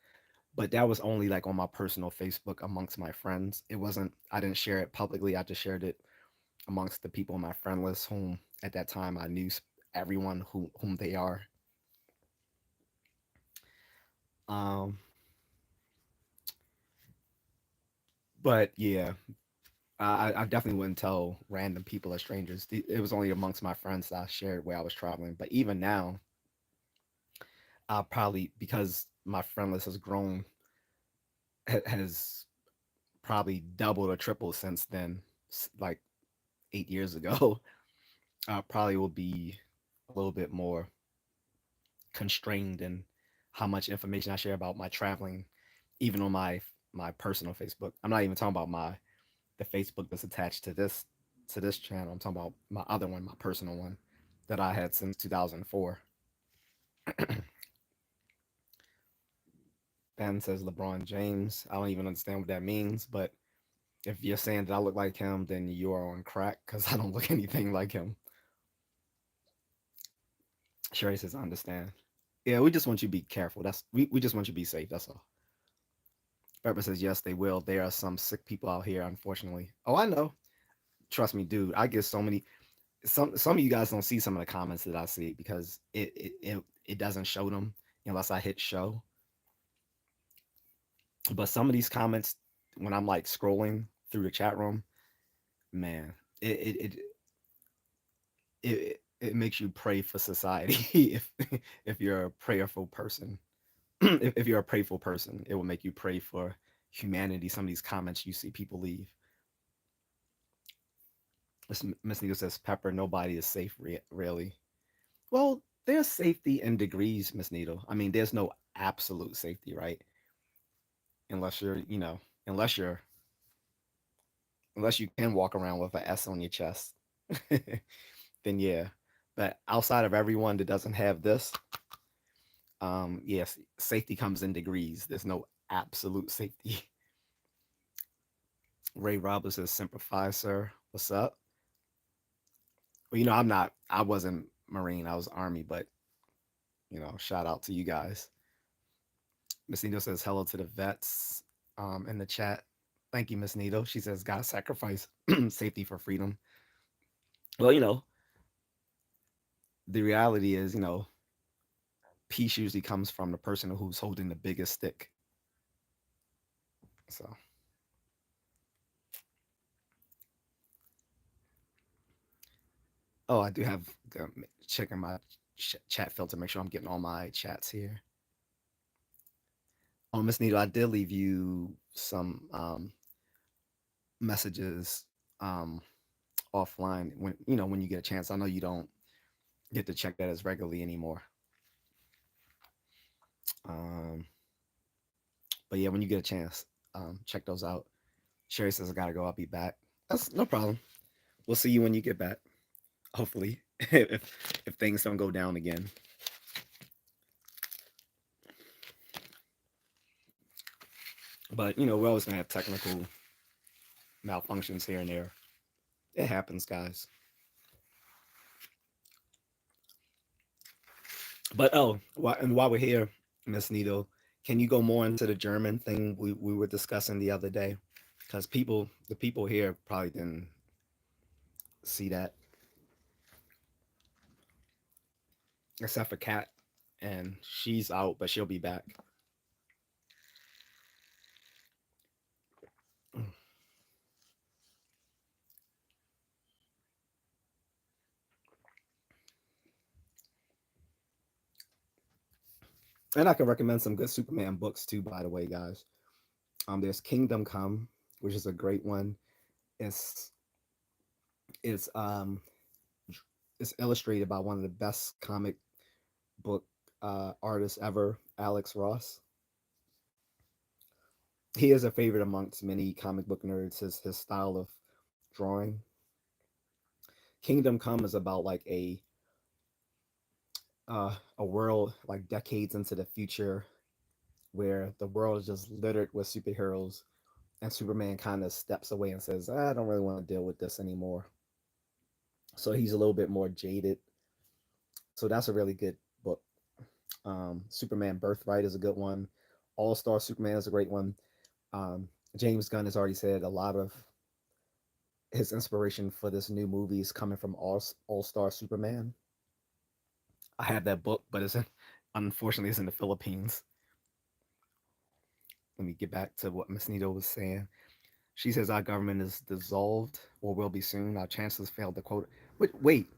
but that was only like on my personal Facebook amongst my friends. It wasn't. I didn't share it publicly. I just shared it amongst the people on my friend list, whom at that time I knew everyone whom they are. Um, but yeah, I definitely wouldn't tell random people or strangers. It was only amongst my friends that I shared where I was traveling. But even now, I'll probably because my friend list has grown, has probably doubled or tripled since then, like 8 years ago. I probably will be a little bit more constrained in how much information I share about my traveling, even on my personal Facebook. I'm not even talking about the Facebook that's attached to this channel. I'm talking about my other one, my personal one that I had since 2004. Ben says LeBron James. I don't even understand what that means, but if you're saying that I look like him, then you are on crack because I don't look anything like him. Sherry says, I understand. Yeah, we just want you to be careful. We just want you to be safe. That's all. Pepper says, yes, they will. There are some sick people out here, unfortunately. Oh, I know. Trust me, dude. I get so many. Some of you guys don't see some of the comments that I see because it doesn't show them unless I hit show. But some of these comments, when I'm like scrolling through the chat room, man, it makes you pray for society if you're a prayerful person. If you're a prayerful person, it will make you pray for humanity. Some of these comments you see people leave. Miss Needle says, Pepper, nobody is safe, really. Well, there's safety in degrees, Miss Needle. I mean, there's no absolute safety, right? Unless you're, unless you're, unless you can walk around with an S on your chest, then yeah. But outside of everyone that doesn't have this, yes, safety comes in degrees. There's no absolute safety. Ray Roberts says, "Simplify, sir. What's up?" Well, I'm not. I wasn't Marine. I was Army, but shout out to you guys. Miss Nito says hello to the vets in the chat. Thank you, Miss Nito. She says, "Gotta sacrifice safety for freedom." Well, the reality is, peace usually comes from the person who's holding the biggest stick. So, oh, I do have checking my chat filter, make sure I'm getting all my chats here. Oh, Miss Nito, I did leave you some messages offline when you get a chance. I know you don't get to check that as regularly anymore. Um, but yeah, when you get a chance, check those out. Sherry says I gotta go. I'll be back. That's no problem. We'll see you when you get back. Hopefully, if things don't go down again. But we're always gonna have technical malfunctions here and there. It happens, guys. But and while we're here, Miss Nito, can you go more into the German thing we were discussing the other day? Because the people here probably didn't see that. except for Kat, and she's out, but she'll be back. And I can recommend some good Superman books too, by the way, guys. There's Kingdom Come, which is a great one. It's it's um it's illustrated by one of the best comic book artists ever, Alex Ross. He is a favorite amongst many comic book nerds. His style of drawing. Kingdom Come is about like a world like decades into the future where the world is just littered with superheroes, and Superman kind of steps away and says, "I don't really want to deal with this anymore." So he's a little bit more jaded. So that's a really good book. Superman Birthright is a good one. All Star Superman is a great one. Um, James Gunn has already said a lot of his inspiration for this new movie is coming from All Star Superman. I have that book, but unfortunately it's in the Philippines. Let me get back to what Miss Nito was saying. She says our government is dissolved or will be soon. Our chancellors failed to quote. Wait,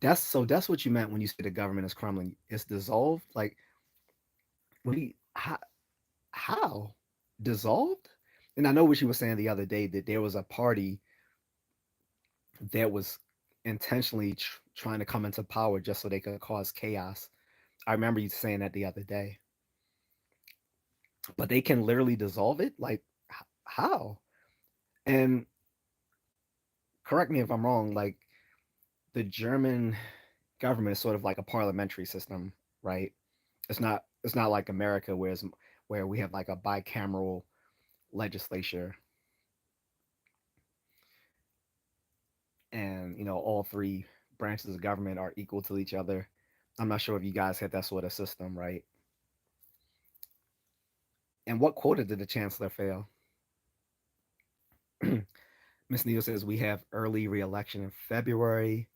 that's what you meant when you said the government is crumbling. It's dissolved. Like what do you how dissolved? And I know what you were saying the other day that there was a party that was intentionally trying to come into power just so they could cause chaos. I remember you saying that the other day. But they can literally dissolve it. Like how? And correct me if I'm wrong. Like the German government is sort of like a parliamentary system, right? It's not like America, where we have like a bicameral legislature, and all three branches of government are equal to each other. I'm not sure if you guys had that sort of system, right? And what quota did the chancellor fail? Miss Neal says we have early reelection in February,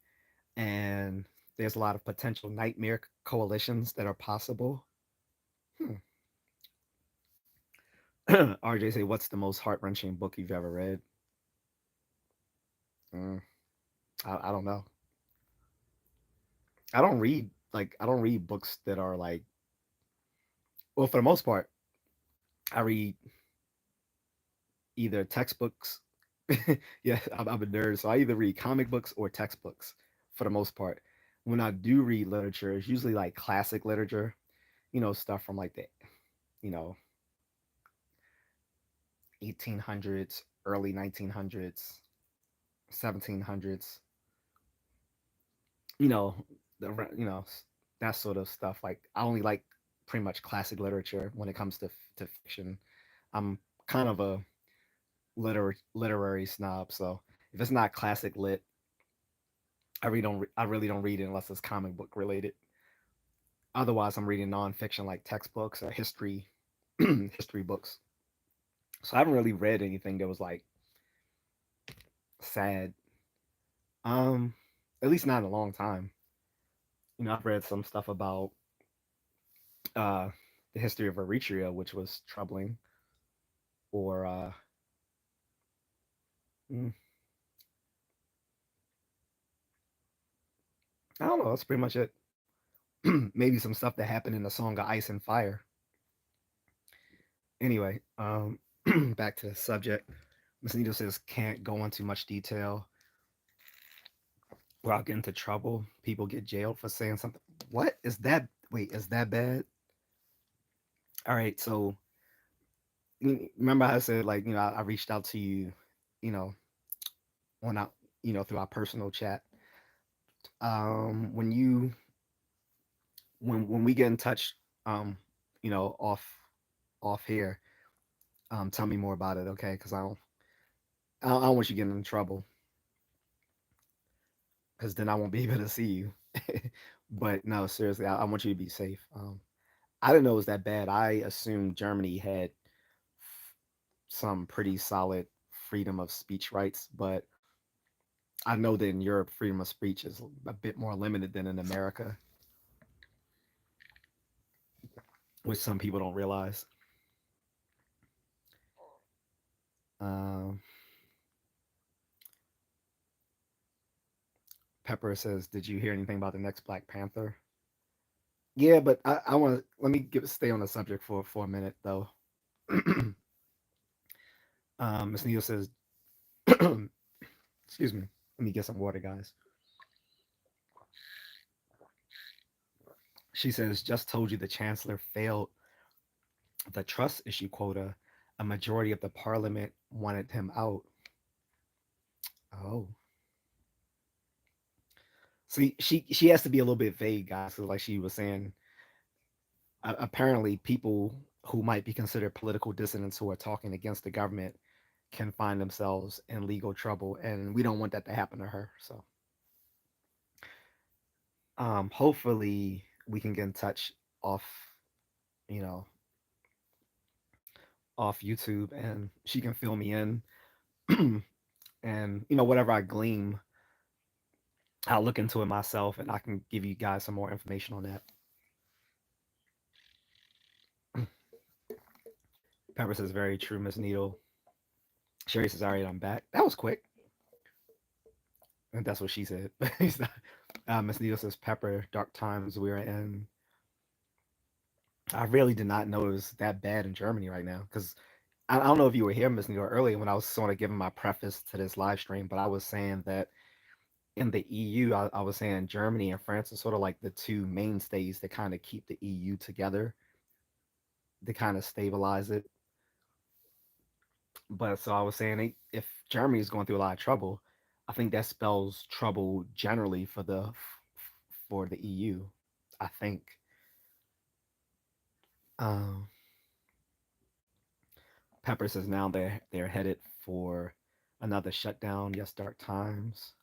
and there's a lot of potential nightmare coalitions that are possible. Hmm. RJ say, what's the most heart wrenching book you've ever read? Mm, I don't know. I don't read books that are like, well, for the most part, I read either textbooks. Yeah, I'm a nerd, so I either read comic books or textbooks for the most part. When I do read literature, it's usually like classic literature, stuff from like the, you know, 1800s, early 1900s, 1700s, you know, that sort of stuff. Like I only like pretty much classic literature when it comes to fiction. I'm kind of a literary snob, so if it's not classic lit, I really don't read it unless it's comic book related. Otherwise, I'm reading nonfiction like textbooks or history history books. So I haven't really read anything that was like sad. Um, at least not in a long time. I've read some stuff about uh the history of Eritrea, which was troubling, or mm, I don't know. That's pretty much it. Maybe some stuff that happened in the song of Ice and Fire. Anyway, back to the subject. Miss Nito says can't go into much detail or I'll get into trouble. People get jailed for saying something. What is that? Wait, is that bad? All right, so remember I said like I reached out to you, you know, on out through our personal chat. When you when we get in touch, um, off here, tell me more about it, okay? Because I don't want you getting in trouble, because then I won't be able to see you. But no, seriously, I want you to be safe. I didn't know it was that bad. I assumed Germany had some pretty solid freedom of speech rights, but I know that in Europe, freedom of speech is a bit more limited than in America. which some people don't realize. Um, Pepper says, "Did you hear anything about the next Black Panther?" Yeah, but I want to let me stay on the subject for a minute though. Miss Neal says, "Excuse me, let me get some water, guys." She says, "Just told you the chancellor failed the trust issue quota. A majority of the parliament wanted him out." Oh, see, she has to be a little bit vague, guys. So like she was saying, apparently people who might be considered political dissidents who are talking against the government can find themselves in legal trouble, and we don't want that to happen to her. So, hopefully, we can get in touch off, you know, off YouTube, and she can fill me in, and whatever I glean, I'll look into it myself, and I can give you guys some more information on that. Pepper says, "Very true, Miss Needle." Sherry says, "All right, I'm back." That was quick. And that's what she said. Miss Needle says, "Pepper, dark times we're in." I really did not know it was that bad in Germany right now because I don't know if you were here, Miss Needle, earlier when I was sort of giving my preface to this live stream, but I was saying that in the EU, I was saying Germany and France are sort of like the two mainstays that kind of keep the EU together, to kind of stabilize it. But so I was saying, if Germany is going through a lot of trouble, I think that spells trouble generally for the EU. I think. Um, Pepper says now they're headed for another shutdown. Yes, dark times.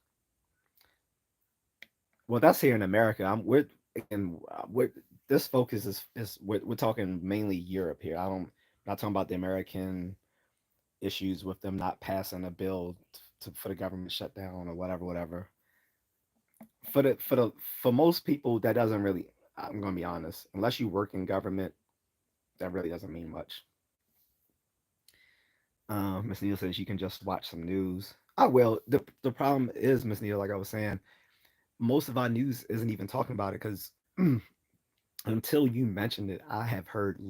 Well, that's here in America. We're again we're this focus is we're talking mainly Europe here. I don't not talking about the American issues with them not passing a bill for the government shutdown or whatever. For most people, that doesn't really. I'm gonna be honest. Unless you work in government, that really doesn't mean much. Miss Neal says you can just watch some news. I will. The problem is, Miss Neal, like I was saying, most of our news isn't even talking about it because until you mentioned it, I have heard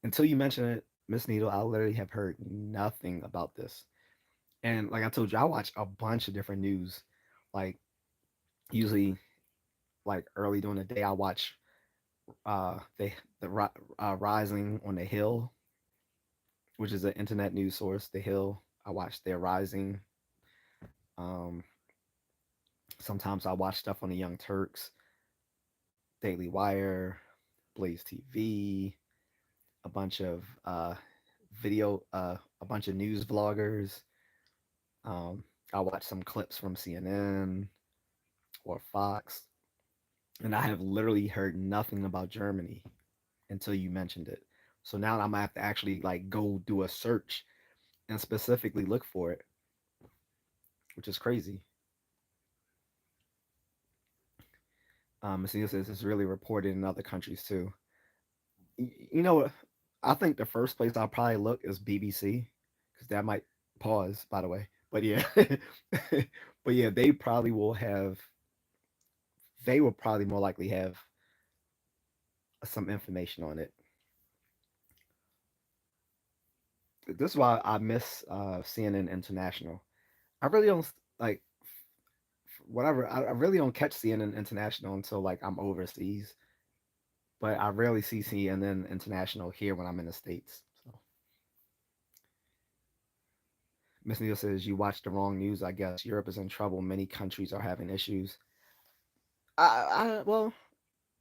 until you mentioned it, Miss Needle, I literally have heard nothing about this. And like I told you, I watch a bunch of different news. Like usually, like early during the day, I watch the Rising on the Hill, which is an internet news source. The Hill. I watch their Rising. Um, Sometimes I watch stuff on the Young Turks, Daily Wire, Blaze TV, a bunch of a bunch of news vloggers. Um, I watch some clips from CNN or Fox, and I have literally heard nothing about Germany until you mentioned it. So now I'm gonna have to actually like go do a search and specifically look for it, which is crazy. Messina says it's really reported in other countries too. You know, I think the first place I'll probably look is BBC because that might pause, by the way. But yeah, but yeah, they will probably more likely have some information on it. This is why I miss CNN International. I really don't like whatever. I really don't catch CNN International until like I'm overseas. But I rarely see CNN International here when I'm in the states. So Miss Neal says you watch the wrong news. I guess Europe is in trouble. Many countries are having issues. Well,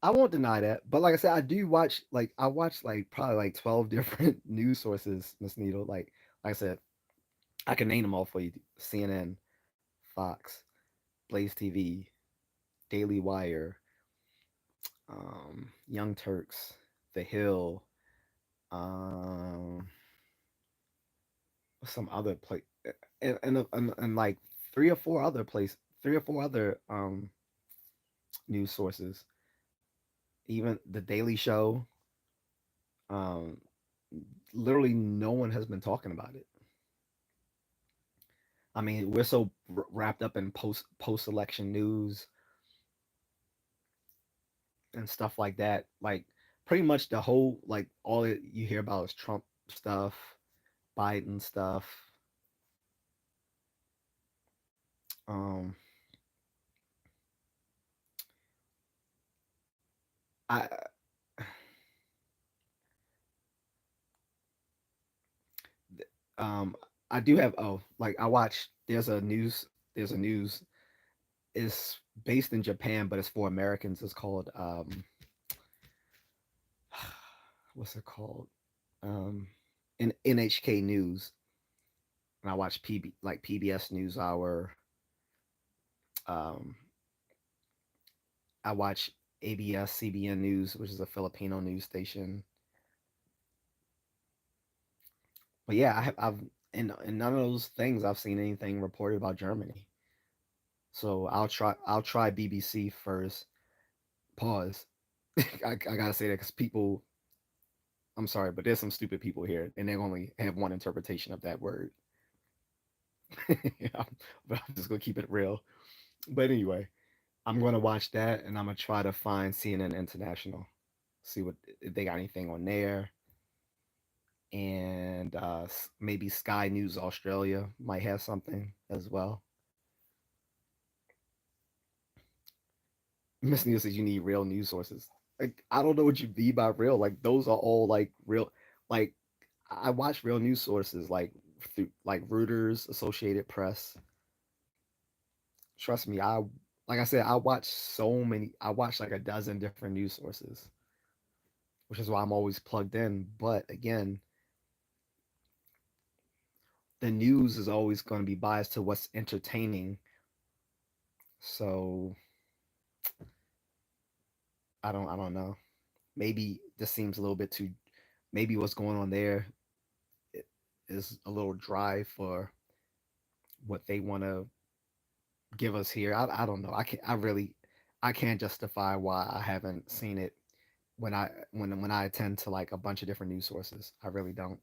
I won't deny that. But like I said, I watch like probably like 12 different news sources. Miss Needle, like I said, I can name them all for you: CNN, Fox, Blaze TV, Daily Wire, Young Turks, The Hill, um, some other place, and like three or four other news sources. Even the Daily Show. Um, Literally, no one has been talking about it. I mean, we're so wrapped up in post election news and stuff like that. Like, pretty much the whole like all you hear about is Trump stuff, Biden stuff. Um, I um I do have like I watch. There's a news. It's based in Japan, but it's for Americans. It's called what's it called? Um, NHK News, and I watch PBS NewsHour. Um, I watch ABS-CBN News, which is a Filipino news station. But yeah, I've in none of those things I've seen anything reported about Germany. So I'll try BBC first. Pause. I gotta say that because people, I'm sorry, but there's some stupid people here, and they only have one interpretation of that word. Yeah, but I'm just gonna keep it real. But anyway, I'm gonna watch that, and I'm gonna try to find CNN International, see what if they got anything on there, and maybe Sky News Australia might have something as well. Miss Neil says you need real news sources. Like I don't know what you mean by real. Like those are all like real. Like I watch real news sources like through like Reuters, Associated Press. Trust me, like I said, I watch so many. I watch like a dozen different news sources, which is why I'm always plugged in. But again, the news is always going to be biased to what's entertaining. So I don't know. Maybe this seems a little bit too. Maybe what's going on there is a little dry for what they want to give us here. I don't know. I can't justify why I haven't seen it when I attend to like a bunch of different news sources. I really don't.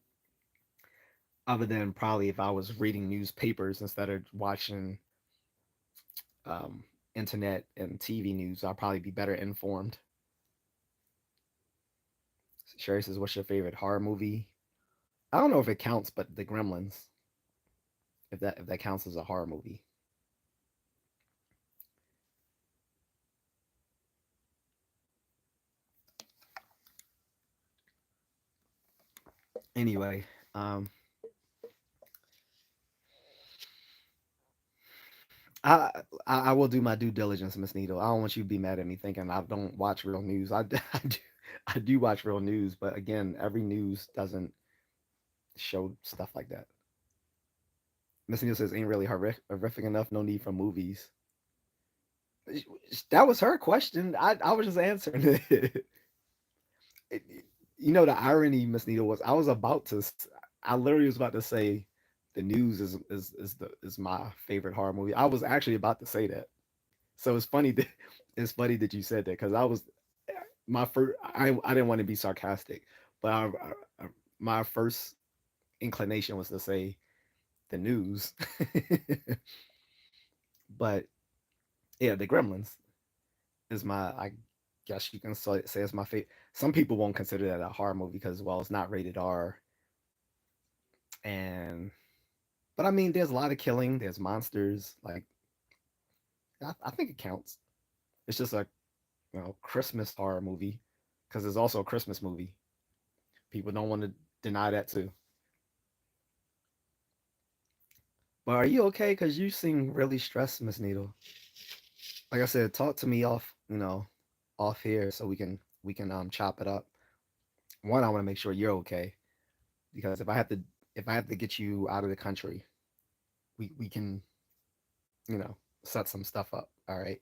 Other than probably if I was reading newspapers instead of watching um, internet and TV news, I'll probably be better informed. Sherry says, "What's your favorite horror movie?" I don't know if it counts, but The Gremlins, if that counts as a horror movie. Anyway, um, I, I will do my due diligence, Miss Needle. I don't want you to be mad at me thinking I don't watch real news. I do watch real news, but again, every news doesn't show stuff like that. Miss Needle says ain't really horrific enough. No need for movies. That was her question. I was just answering it. You know the irony, Miss Needle, was I was about to. I literally was about to say the news is my favorite horror movie. I was actually about to say that. So it's funny that you said that because I was my first. I didn't want to be sarcastic, but my first inclination was to say the news. But yeah, the Gremlins is my. I guess you can say it's my favorite. Some people won't consider that a horror movie because well, it's not rated R, and but I mean, there's a lot of killing. There's monsters. Like I think it counts. It's just a Christmas horror movie because it's also a Christmas movie. People don't want to deny that too. But are you okay? Because you seem really stressed, Miss Needle. Like I said, talk to me off here so we can chop it up. One, I want to make sure you're okay because if I have to get you out of the country, we can set some stuff up. All right.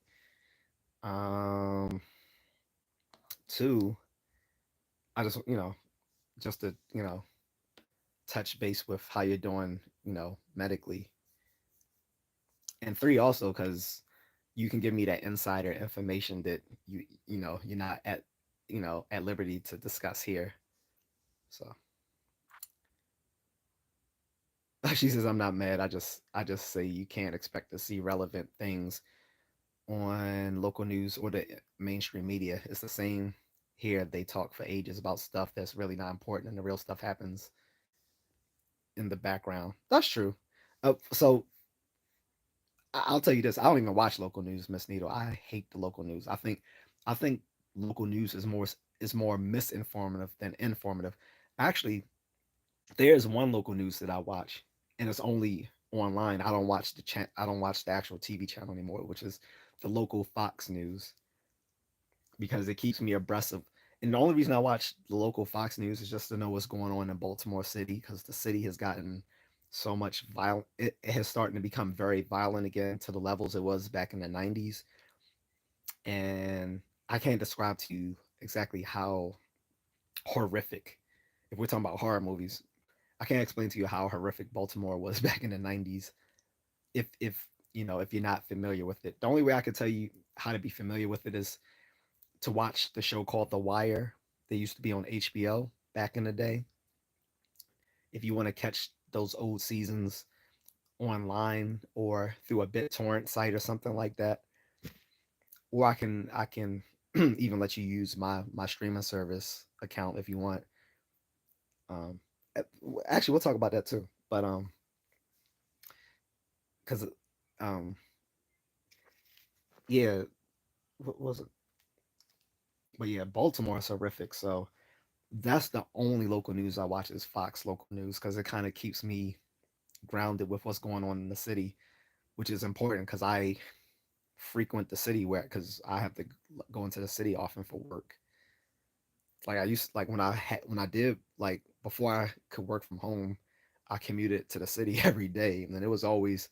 Um, Two, I just to touch base with how you're doing, medically, and three also because you can give me that insider information that you're not at liberty to discuss here. So she says I'm not mad. I just say you can't expect to see relevant things on local news or the mainstream media. It's the same here. They talk for ages about stuff that's really not important, and the real stuff happens in the background. That's true. So I'll tell you this: I don't even watch local news, Miss Needle. I hate the local news. I think local news is more misinformative than informative. Actually, there's one local news that I watch, and it's only online. I don't watch the actual TV channel anymore, which is the local Fox News, because it keeps me abreast of. And the only reason I watch the local Fox News is just to know what's going on in Baltimore City, because the city has gotten so much violent. It has started to become very violent again to the levels it was back in the 90s. And I can't describe to you exactly how horrific, if we're talking about horror movies, I can't explain to you how horrific Baltimore was back in the 90s. If you're not familiar with it, the only way I could tell you how to be familiar with it is to watch the show called The Wire. They used to be on HBO back in the day. If you want to catch those old seasons online or through a BitTorrent site or something like that, or I can even let you use my streaming service account if you want. Um, Actually, we'll talk about that too. But because um, yeah, what was it? But yeah, Baltimore is horrific. So that's the only local news I watch is Fox local news, because it kind of keeps me grounded with what's going on in the city, which is important because I frequent the city where because I have to go into the city often for work. Like I used like when I did like before I could work from home, I commuted to the city every day, and then it was always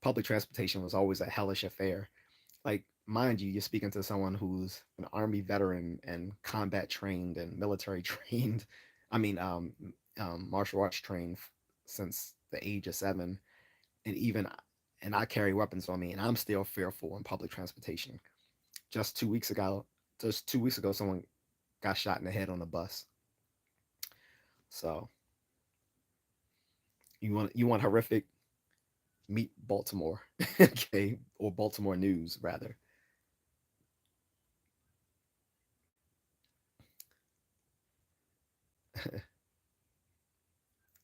public transportation was always a hellish affair. Like mind you, you're speaking to someone who's an army veteran and combat trained and military trained. I mean, martial arts trained since the age of 7, and even and I carry weapons on me, and I'm still fearful in public transportation. Just 2 weeks ago, someone got shot in the head on a bus. So you want horrific, meet Baltimore, okay, or Baltimore news rather.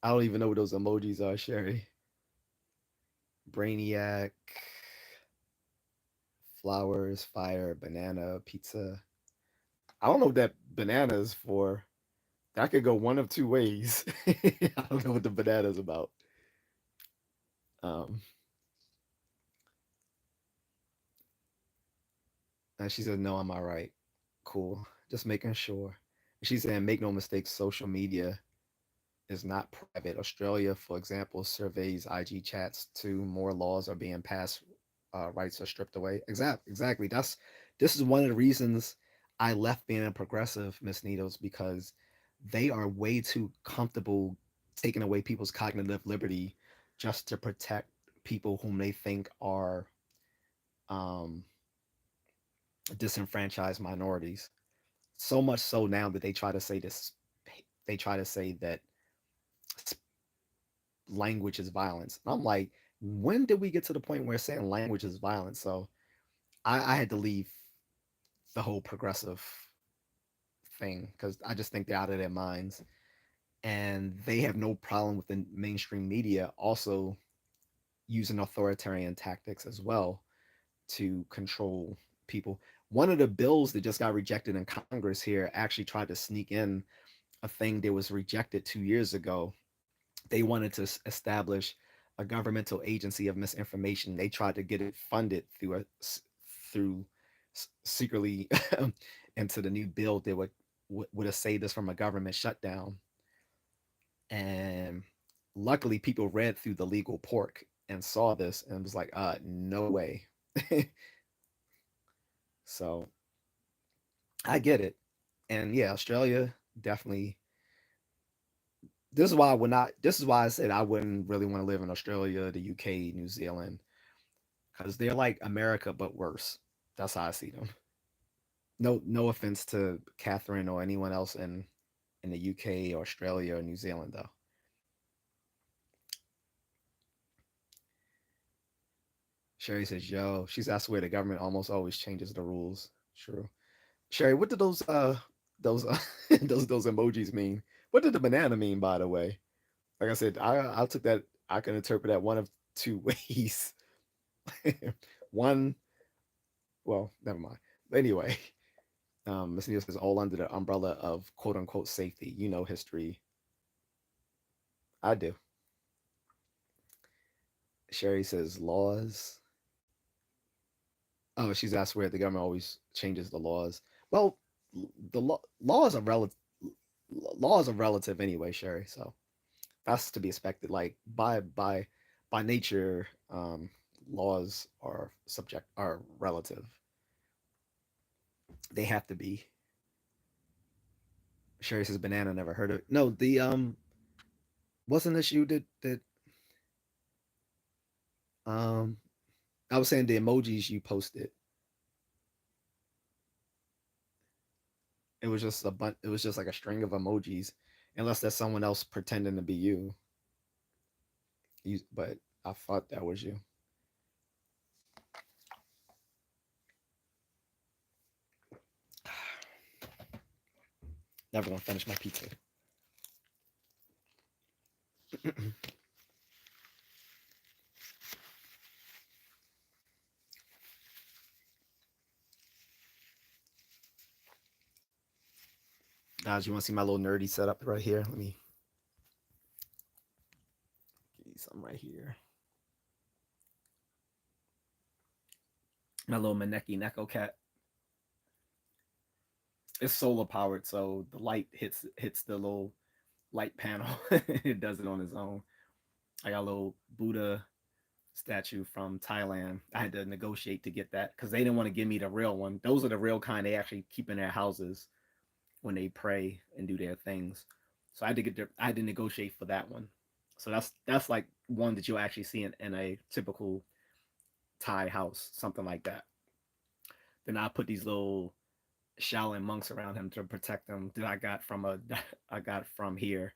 I don't even know what those emojis are, Sherry. Brainiac, flowers, fire, banana, pizza. I don't know what that banana is for. That could go one of two ways. I don't know what the banana is about. Um, and she said, "No, I'm all right. Cool. Just making sure." She said, "Make no mistake, social media is not private. Australia, for example, surveys IG chats to more laws are being passed, rights are stripped away." Exactly. This is one of the reasons I left being a progressive, Miss Needles, because they are way too comfortable taking away people's cognitive liberty just to protect people whom they think are um, disenfranchised minorities. So much so now that they try to say this, they try to say that language is violence. And I'm like, when did we get to the point where saying language is violence? So I had to leave the whole progressive thing because I just think they're out of their minds. And they have no problem with the mainstream media also using authoritarian tactics as well to control people. One of the bills that just got rejected in Congress here actually tried to sneak in a thing that was rejected 2 years ago. They wanted to establish a governmental agency of misinformation. They tried to get it funded through secretly into the new bill that would have saved us from a government shutdown. And luckily, people read through the legal pork and saw this and was like, no way. So I get it. And yeah, Australia definitely. This is why I would not. This is why I said I wouldn't really want to live in Australia, the UK, New Zealand, because they're like America but worse. That's how I see them. No offense to Catherine or anyone else in in the UK, Australia, or New Zealand, though. Sherry says, "Yo," she's asked where the government almost always changes the rules. True. Sherry, what did those those emojis mean? What did the banana mean, by the way? Like I said, I took that. I can interpret that one of two ways. One, well, never mind. But anyway, Miss Neal says all under the umbrella of quote unquote safety. You know history. I do. Sherry says laws. Oh, she's asked where the government always changes the laws. Well, laws are relative. Laws are relative anyway, Sherry. So that's to be expected. Like by nature, laws are subject are relative. They have to be. Sherry says banana. Never heard of it. No, the wasn't this you that um I was saying the emojis you posted. It was just a bunch. It was just like a string of emojis, unless that's someone else pretending to be you. But I thought that was you. Never gonna finish my pizza. Guys, you want to see my little nerdy setup right here? Let me give you something right here. My little Maneki Neko cat. It's solar powered, so the light hits the little light panel. It does it on its own. I got a little Buddha statue from Thailand. I had to negotiate to get that because they didn't want to give me the real one. Those are the real kind they actually keep in their houses when they pray and do their things. So I had to negotiate for that one. So that's like one that you'll actually see in a typical Thai house, something like that. Then I put these little Shaolin monks around him to protect him that I got from here.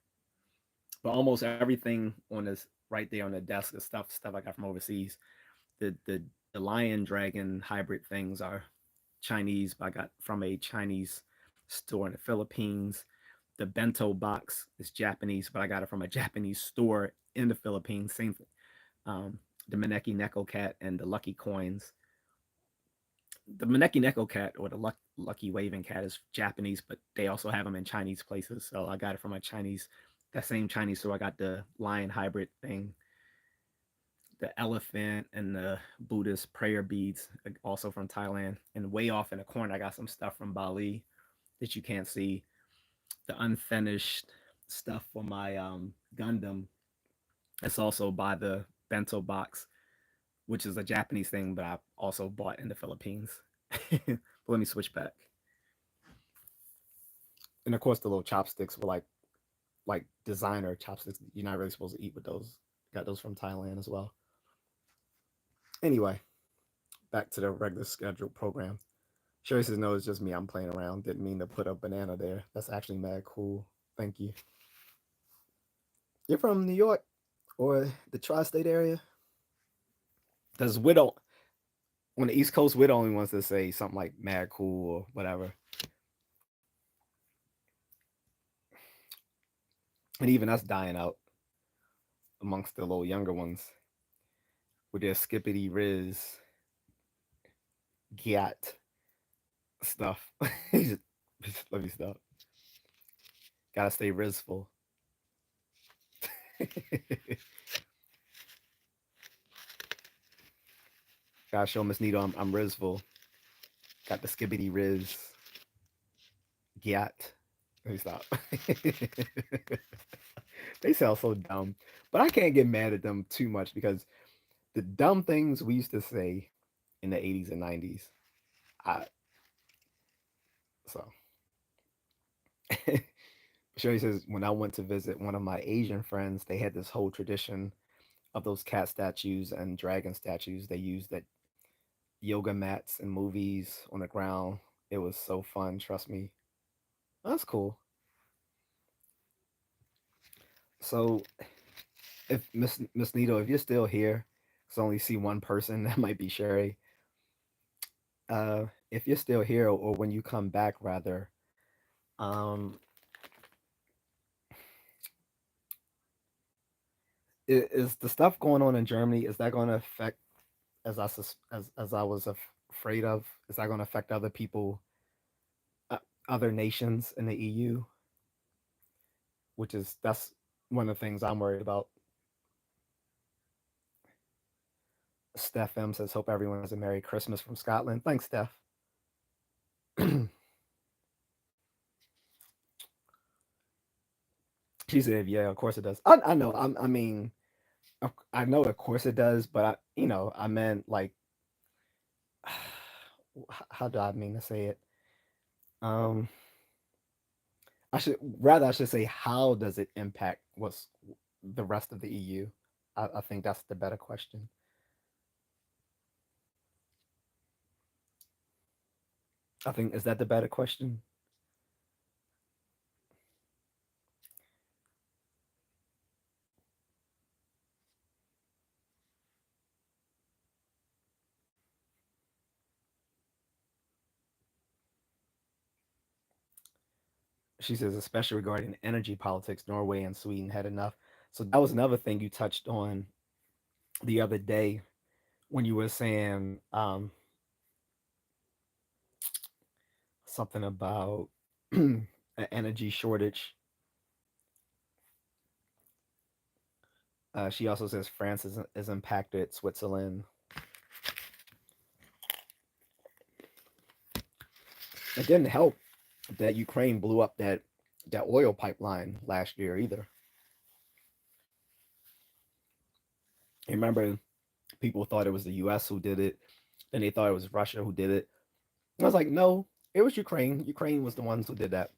But almost everything on this right there on the desk is stuff I got from overseas. The lion dragon hybrid things are Chinese, but I got from a Chinese store in the Philippines. The bento box is Japanese, but I got it from a Japanese store in the Philippines. Same thing. The Maneki Neko cat and the Lucky coins. The Maneki Neko cat or the Lucky Waving cat is Japanese, but they also have them in Chinese places. So I got it from a Chinese, that same Chinese store. I got the lion hybrid thing, the elephant and the Buddhist prayer beads, also from Thailand. And way off in the corner, I got some stuff from Bali that you can't see. The unfinished stuff for my Gundam. It's also by the bento box, which is a Japanese thing, but I also bought in the Philippines. But let me switch back. And of course, the little chopsticks were like designer chopsticks. You're not really supposed to eat with those. Got those from Thailand as well. Anyway, back to the regular scheduled program. Sherry says, no, it's just me. I'm playing around. Didn't mean to put a banana there. That's actually mad cool. Thank you. You're from New York or the tri state area? Because we don't, on the East Coast, we're the only ones that say something like mad cool or whatever. And even that's dying out amongst the little younger ones with their skippity riz gat stuff. Let me stop. Gotta stay rizful. Gotta show Miss Nito I'm rizful. Got the skibbity riz gat. Let me stop. They sound so dumb. But I can't get mad at them too much because the dumb things we used to say in the 80s and 90s. I so Sherry says when I went to visit one of my Asian friends, they had this whole tradition of those cat statues and dragon statues. They used that yoga mats and movies on the ground. It was so fun, trust me. That's cool. So if Miss Nito, if you're still here, because I only see one person, that might be Sherry. If you're still here, or when you come back, rather, um, is the stuff going on in Germany? Is that going to affect, as I was afraid of? Is that going to affect other people, uh, other nations in the EU? Which is that's one of the things I'm worried about. Steph M says, "Hope everyone has a Merry Christmas from Scotland." Thanks, Steph. She said, "Yeah, of course it does." I know. I mean, I know, of course it does, but I meant like, how do I mean to say it? Um, I should say, how does it impact what's the rest of the EU? I think that's the better question. I think, is that the better question? She says, especially regarding energy politics, Norway and Sweden had enough. So that was another thing you touched on the other day when you were saying something about an energy shortage. She also says France is impacted, Switzerland. It didn't help that Ukraine blew up that oil pipeline last year either. You remember, people thought it was the U.S. who did it, then they thought it was Russia who did it. I was like, no, it was Ukraine. Ukraine was the ones who did that.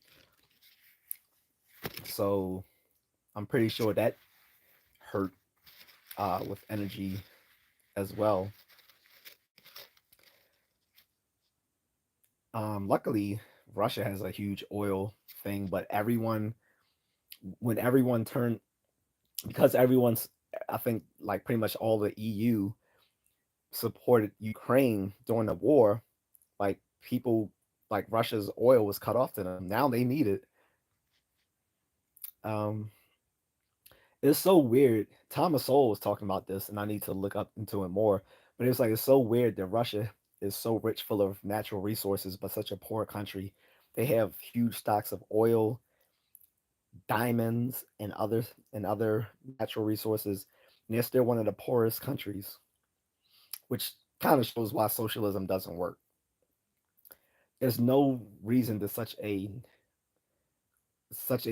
So I'm pretty sure that hurt with energy as well. Luckily, Russia has a huge oil thing, but when everyone turned, because everyone's, I think, like pretty much all the EU supported Ukraine during the war, like people, like Russia's oil was cut off to them. Now they need it. Um, it's so weird. Thomas Sowell was talking about this, and I need to look up into it more. But it's like, it's so weird that Russia is so rich, full of natural resources, but such a poor country. They have huge stocks of oil, diamonds, and other natural resources, and they're still one of the poorest countries, which kind of shows why socialism doesn't work. There's no reason that such a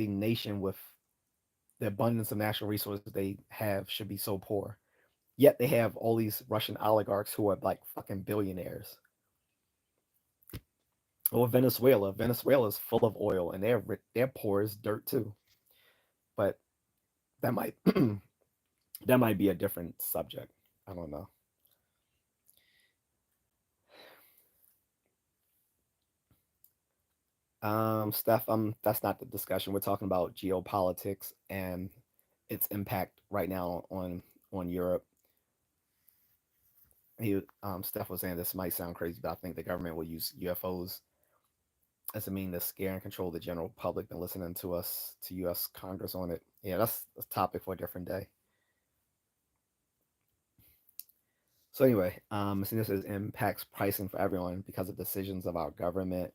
nation with the abundance of natural resources they have should be so poor. Yet they have all these Russian oligarchs who are like fucking billionaires. Or Venezuela. Venezuela is full of oil, and they're poor as dirt too. But that might that might be a different subject. I don't know. Steph, that's not the discussion. We're talking about geopolitics and its impact right now on Europe. Steph was saying this might sound crazy, but I think the government will use UFOs as a mean to scare and control the general public than listening to U.S. Congress on it. Yeah, that's a topic for a different day. So anyway, seeing this as impacts pricing for everyone because of decisions of our government.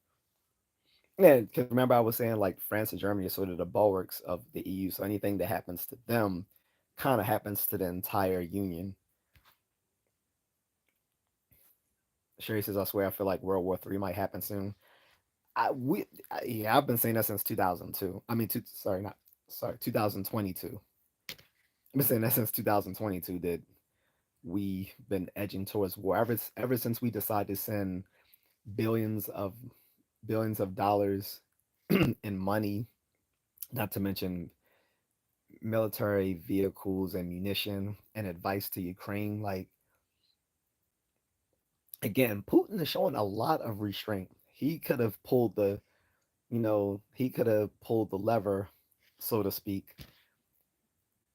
Yeah, because remember I was saying like France and Germany are sort of the bulwarks of the EU, so anything that happens to them kind of happens to the entire union. Sherry says, "I swear, I feel like World War III might happen soon." Yeah, I've been saying that since 2002. I mean, sorry, not sorry, 2022. I've been saying that since 2022. That we've been edging towards war ever since we decided to send billions of billions of dollars in money, not to mention military vehicles and munition and advice to Ukraine. Like, again, Putin is showing a lot of restraint. He could have pulled he could have pulled the lever, so to speak,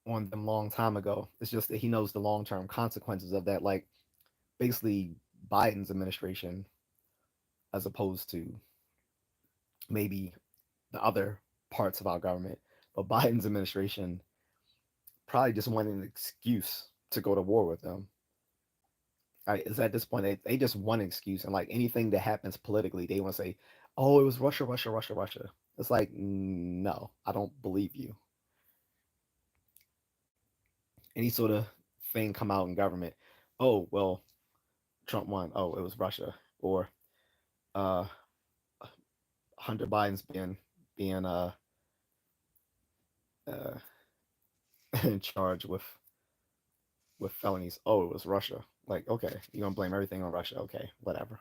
on them long time ago. It's just that he knows the long term consequences of that. Like basically Biden's administration, as opposed to maybe the other parts of our government. But Biden's administration probably just wanted an excuse to go to war with them. Right? Is at this point they just want an excuse, and like anything that happens politically, they want to say, "Oh, it was Russia, Russia, Russia, Russia." It's like, no, I don't believe you. Any sort of thing come out in government, oh well, Trump won. Oh, it was Russia, or uh, Hunter Biden's being uh, in charge with felonies. Oh, it was Russia. Like, okay, you're gonna blame everything on Russia. Okay, whatever.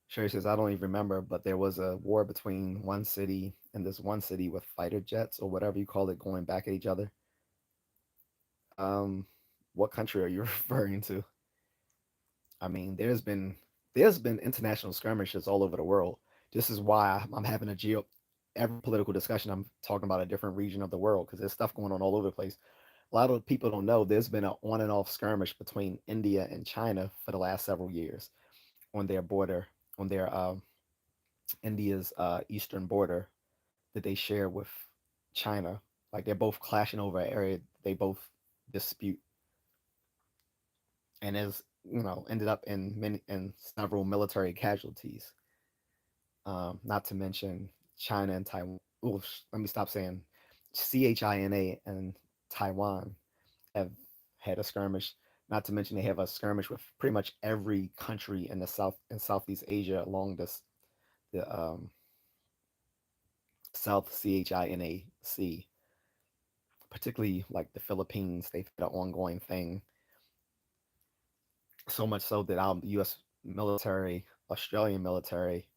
Sherry says, I don't even remember, but there was a war between one city and this one city with fighter jets or whatever you call it going back at each other. Um, what country are you referring to? I mean, there's been international skirmishes all over the world. This is why I'm having a every political discussion. I'm talking about a different region of the world because there's stuff going on all over the place. A lot of people don't know there's been an on and off skirmish between India and China for the last several years on their border, on their India's eastern border that they share with China. Like they're both clashing over an area they both dispute, and has ended up in several military casualties. Not to mention China and Taiwan. Oh, let me stop saying China and Taiwan have had a skirmish. Not to mention they have a skirmish with pretty much every country in the South in Southeast Asia along this the South China, particularly like the Philippines. They've had an ongoing thing, so much so that our U.S. military, Australian military,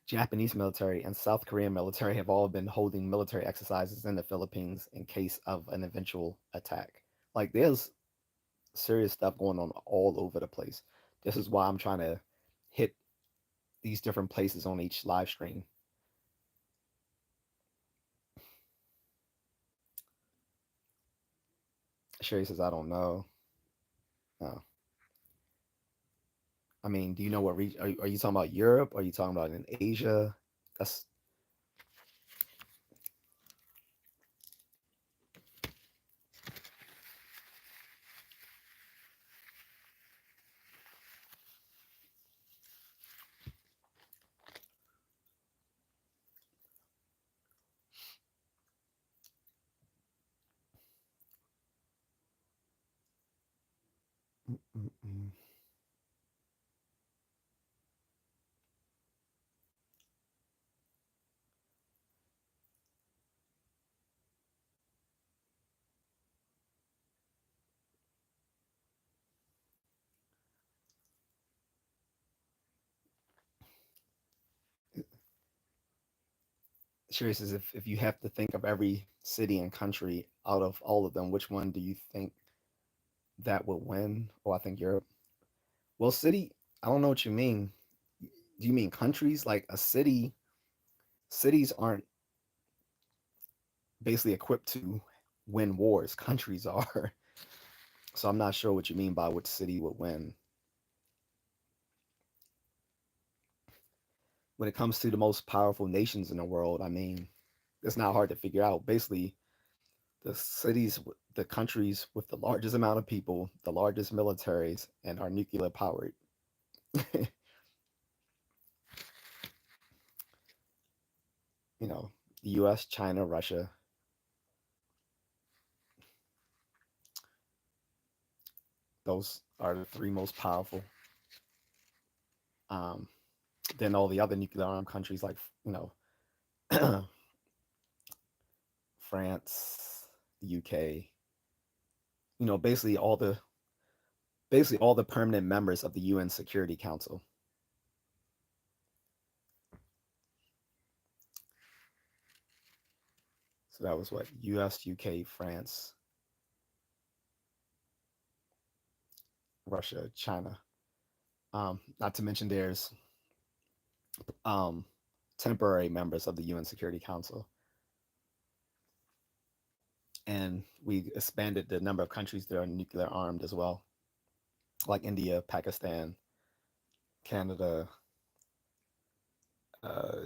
Japanese military, and South Korean military have all been holding military exercises in the Philippines in case of an eventual attack. Like there's serious stuff going on all over the place. This is why I'm trying to hit these different places on each live stream. Sherry says, I don't know. No. I mean, do you know what region? Are you talking about Europe? Are you talking about in Asia? That's mm-mm. Sherry says, if you have to think of every city and country out of all of them, which one do you think that would win? Oh, I think Europe. Well, city, I don't know what you mean. Do you mean countries? Like a city, cities aren't basically equipped to win wars. Countries are. So I'm not sure what you mean by which city would win. When it comes to the most powerful nations in the world, I mean, it's not hard to figure out. Basically, the cities, the countries with the largest amount of people, the largest militaries, and are nuclear powered. The U.S., China, Russia. Those are the three most powerful. Um, then all the other nuclear armed countries like France, the UK. Basically all the permanent members of the UN Security Council. So that was what U.S., UK, France, Russia, China. Not to mention there's um, temporary members of the UN Security Council, and we expanded the number of countries that are nuclear armed as well, like India, Pakistan, Canada, uh,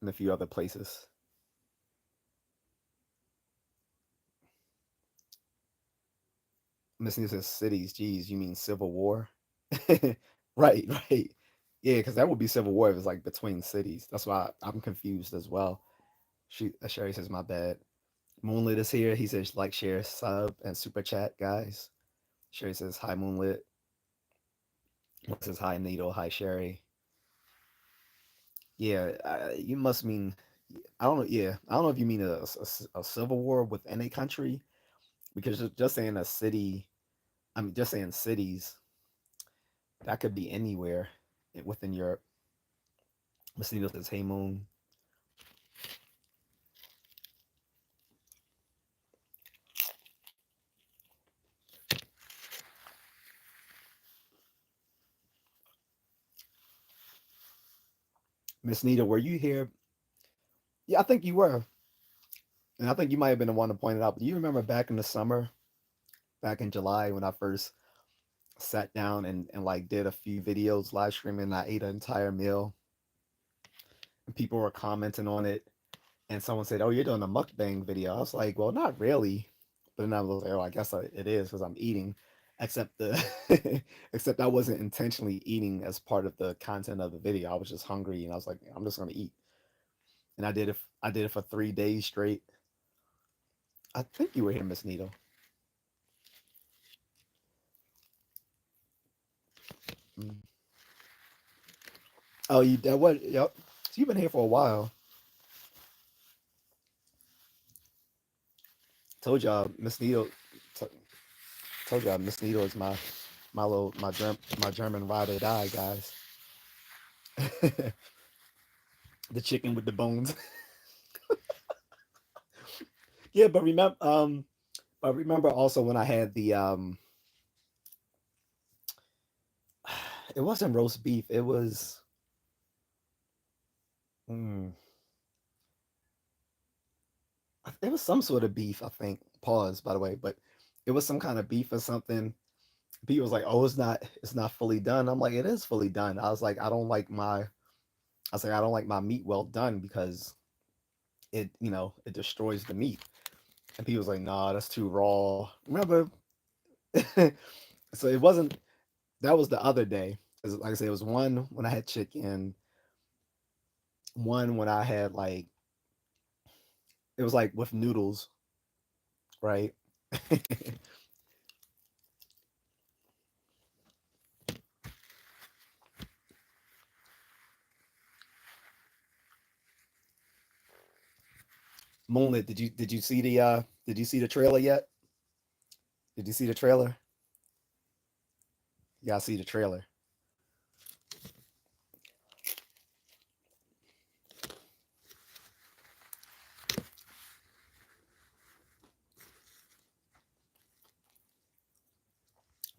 and a few other places. Missing says cities. Geez, you mean civil war? Right, right. Yeah, because that would be civil war if it's like between cities. That's why I'm confused as well. Sherry says, my bad. Moonlit is here. He says, like, share, sub, and super chat, guys. Sherry says, hi, Moonlit. What says, hi, Needle. Hi, Sherry. Yeah, you must mean, I don't know. Yeah, I don't know if you mean a civil war within a country, because just saying a city, I mean, just saying cities, that could be anywhere within Europe. Miss Needle says, hey, Moon. Miss Nita, were you here? Yeah, I think you were. And I think you might have been the one to point it out. But do you remember back in the summer, back in July, when I first sat down and like did a few videos live streaming and I ate an entire meal and people were commenting on it and someone said, "Oh, you're doing a mukbang video." I was like, "Well, not really." But then I was like, "Oh, I guess it is because I'm eating." Except except I wasn't intentionally eating as part of the content of the video. I was just hungry and I was like, "I'm just gonna eat." And I did it for 3 days straight. I think you were here, Miss Needle. Mm. Oh, you that what? Yep. So you've been here for a while. Told y'all, Miss Needle. T- Told y'all, Miss Needle is my German ride or die, guys. The chicken with the bones. Yeah, but remember also when I had the it wasn't roast beef. Mm, it was some sort of beef. I think. Pause, by the way, but it was some kind of beef or something. People was like, "Oh, it's not fully done." I'm like, "It is fully done." I was like, I don't like my meat well done because it destroys the meat." And people was like, "Nah, that's too raw." Remember? So it wasn't. That was the other day. 'Cause like I said, it was one when I had chicken, one when I had like it was like with noodles, right? Moonlit, did you see the trailer yet? Did you see the trailer? Yeah, I see the trailer.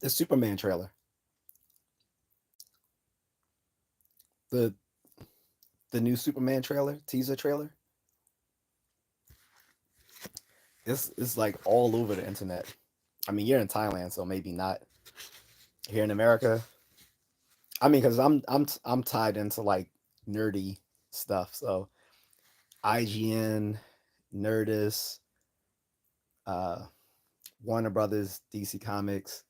The Superman trailer. The the new Superman trailer, teaser trailer. It's like all over the internet. I mean, you're in Thailand, so maybe not here in America. I mean, because I'm tied into like nerdy stuff. So IGN, Nerdist, uh, Warner Brothers, DC Comics,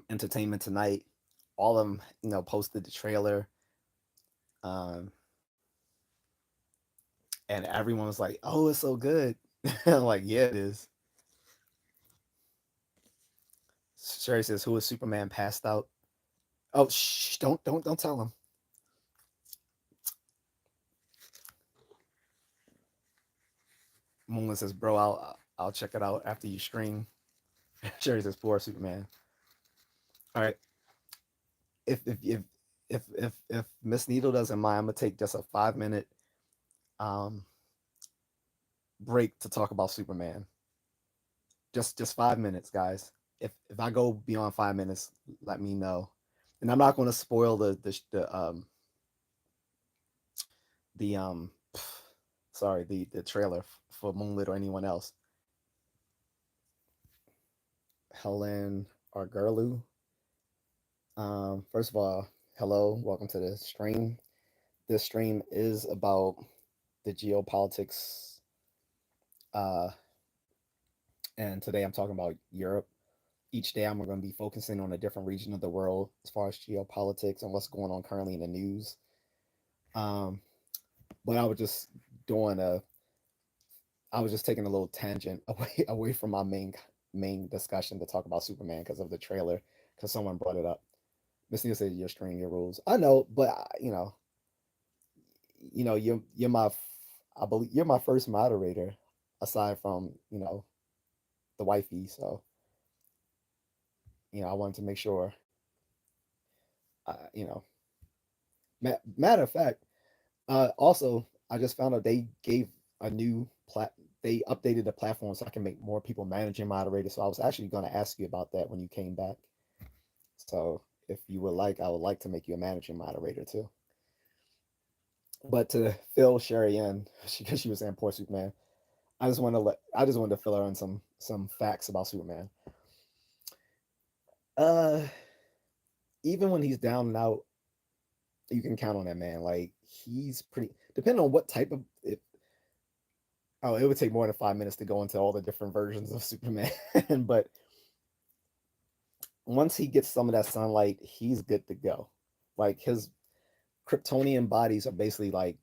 Entertainment Tonight, all of them, posted the trailer, um, and everyone was like, "Oh, it's so good." I'm like, "Yeah, it is." Sherry says, "Who is Superman passed out?" Oh, shh! Don't tell him. Moonlight says, "Bro, I'll check it out after you stream." Sherry says, "Poor Superman." All right. If if if if Miss Needle doesn't mind, I'm gonna take just a 5 minute um break to talk about Superman. Just 5 minutes, guys. if I go beyond 5 minutes, let me know. And I'm not going to spoil the sorry, the trailer for Moonlit or anyone else. Helen Argerlu. First of all, hello, welcome to the stream. This stream is about the geopolitics, uh, and today I'm talking about Europe. Each day I'm going to be focusing on a different region of the world as far as geopolitics and what's going on currently in the news. Um, but doing a, I was just taking a little tangent away from my main discussion to talk about Superman because of the trailer, because someone brought it up. Miss Neil said your stream, your rules. I know, but you're my, I believe you're my first moderator, aside from the wifey. So I wanted to make sure. Uh, you know, matter of fact, also I just found out they gave a new They updated the platform so I can make more people managing moderators. So I was actually going to ask you about that when you came back. So if you would like, I would like to make you a managing moderator too. But to fill Sherry in, because she was saying poor Superman, I just wanted to fill her in some facts about Superman. Uh, Even when he's down and out, you can count on that man. Like he's pretty. Depending on what type of oh, it would take more than 5 minutes to go into all the different versions of Superman. But once he gets some of that sunlight, he's good to go. Like his Kryptonian bodies are basically like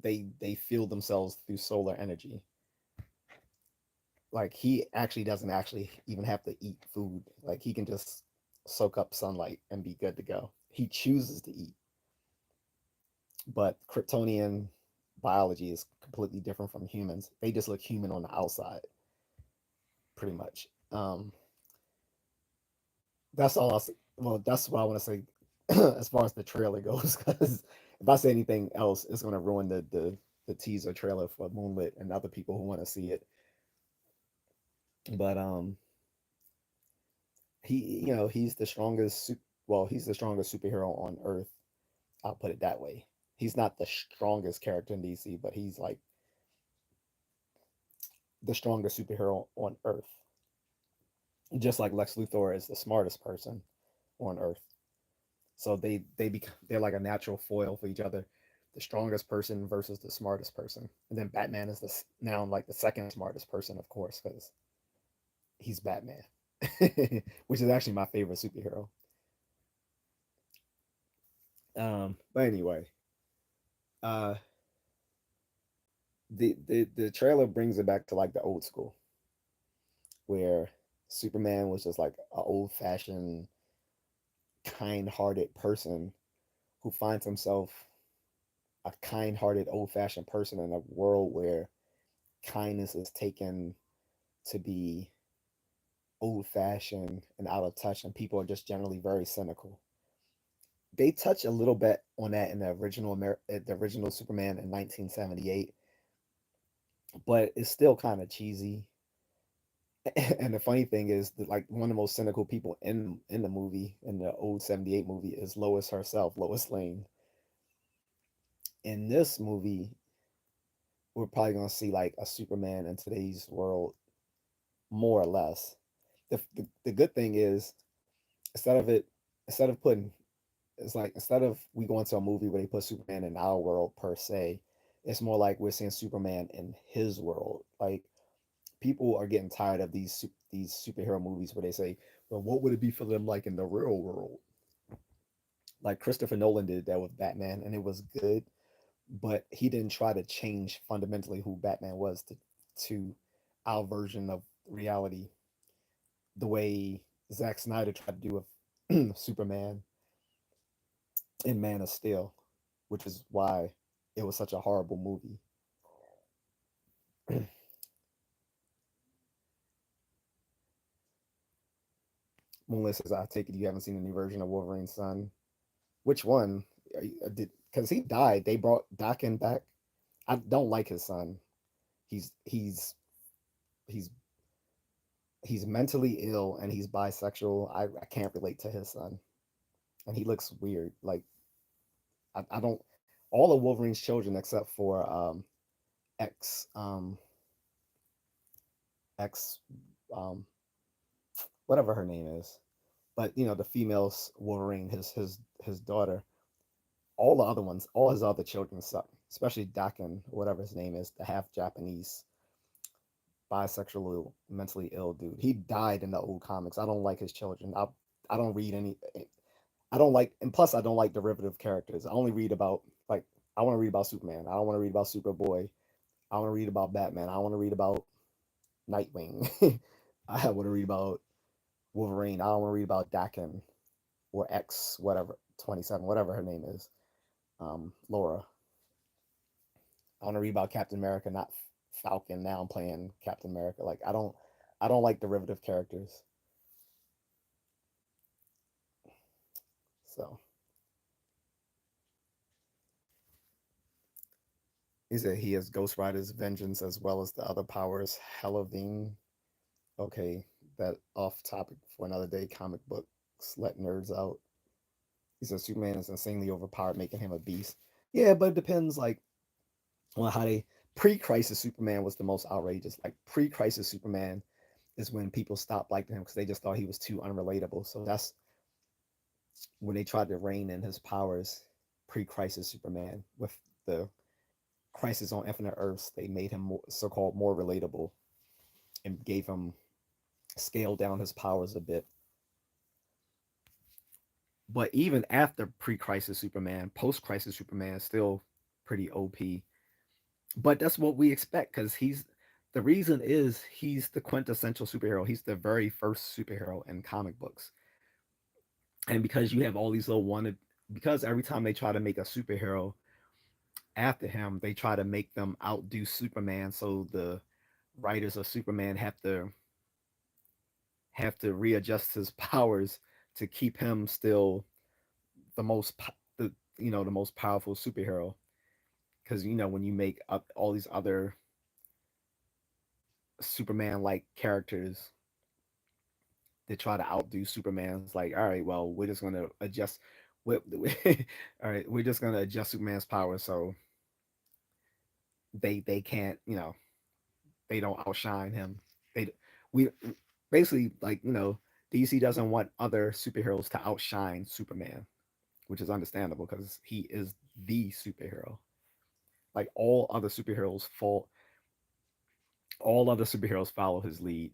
they feel themselves through solar energy. Like he actually doesn't actually even have to eat food. Like he can just soak up sunlight and be good to go. He chooses to eat, but Kryptonian biology is completely different from humans. They just look human on the outside, pretty much. That's all. Well, that's what I want to say as far as the trailer goes. Because if I say anything else, it's going to ruin the teaser trailer for Moonlit and other people who want to see it. But he's the strongest. Well, he's the strongest superhero on Earth. I'll put it that way. He's not the strongest character in DC, but he's like the strongest superhero on Earth. Just like Lex Luthor is the smartest person on Earth. So they're like a natural foil for each other. The strongest person versus the smartest person, and then Batman is now like the second smartest person, of course, because he's Batman, which is actually my favorite superhero. But anyway, uh, the trailer brings it back to like the old school, where Superman was just like an old fashioned, kind hearted person who finds himself a kind hearted, old fashioned person in a world where kindness is taken to be old fashioned and out of touch, and people are just generally very cynical. They touch a little bit on that in the original Superman in 1978, but it's still kind of cheesy. And the funny thing is that like one of the most cynical people in the movie, in the old 78 movie, is Lois herself, Lois Lane. In this movie, we're probably gonna see like a Superman in today's world, more or less. The good thing is instead of it instead of putting it's like instead of we go into a movie where they put Superman in our world per se, it's more like we're seeing Superman in his world. Like people are getting tired of these superhero movies where they say, "Well, what would it be for them like in the real world?" Like Christopher Nolan did that with Batman, and it was good, but he didn't try to change fundamentally who Batman was to our version of reality, the way Zack Snyder tried to do with Superman in Man of Steel, which is why it was such a horrible movie. Moonlit says, "I take it you haven't seen the new version of Wolverine's son." Which one? Did because he died? They brought Dakin back. I don't like his son. He's he's he's He's mentally ill and he's bisexual. I can't relate to his son, and he looks weird. Like I don't. All of Wolverine's children except for X X um whatever her name is, but the female's Wolverine, his daughter. All the other ones, all his other children suck, especially Dakin, whatever his name is, the half Japanese bisexual mentally ill dude. He died in the old comics. I don't like his children. I don't read any. I don't like, and plus I don't like derivative characters. I only read about like I want to read about Superman. I don't want to read about Superboy. I want to read about Batman. I want to read about Nightwing. I want to read about Wolverine. I don't want to read about Dakin or X whatever 27 whatever her name is. Laura. I want to read about Captain America, not Falcon. Now I'm playing Captain America. Like I don't like derivative characters. So he said he has Ghost Rider's vengeance as well as the other powers. Halloween. Okay, that off topic for another day. Comic books let nerds out. He says Superman is insanely overpowered, making him a beast. Yeah, but it depends like on how they pre-crisis Superman was the most outrageous. Like pre-crisis Superman is when people stopped liking him because they just thought he was too unrelatable. So that's when they tried to rein in his powers pre-crisis Superman with the Crisis on Infinite Earths. They made him more, so-called more relatable and gave him scaled down his powers a bit. But even after pre-crisis Superman, post-crisis Superman is still pretty OP. But that's what we expect because he's the reason is he's the quintessential superhero. He's the very first superhero in comic books. And because you have all these little wanted, because every time they try to make a superhero after him, they try to make them outdo Superman. So the writers of Superman have to readjust his powers to keep him still the most the most powerful superhero. Because when you make up all these other Superman like characters that try to outdo Superman, it's like, all right, well, we're just gonna adjust. All right, we're just gonna adjust Superman's power so they can't they don't outshine him. They we basically like DC doesn't want other superheroes to outshine Superman, which is understandable because he is the superhero. Like all other superheroes follow his lead,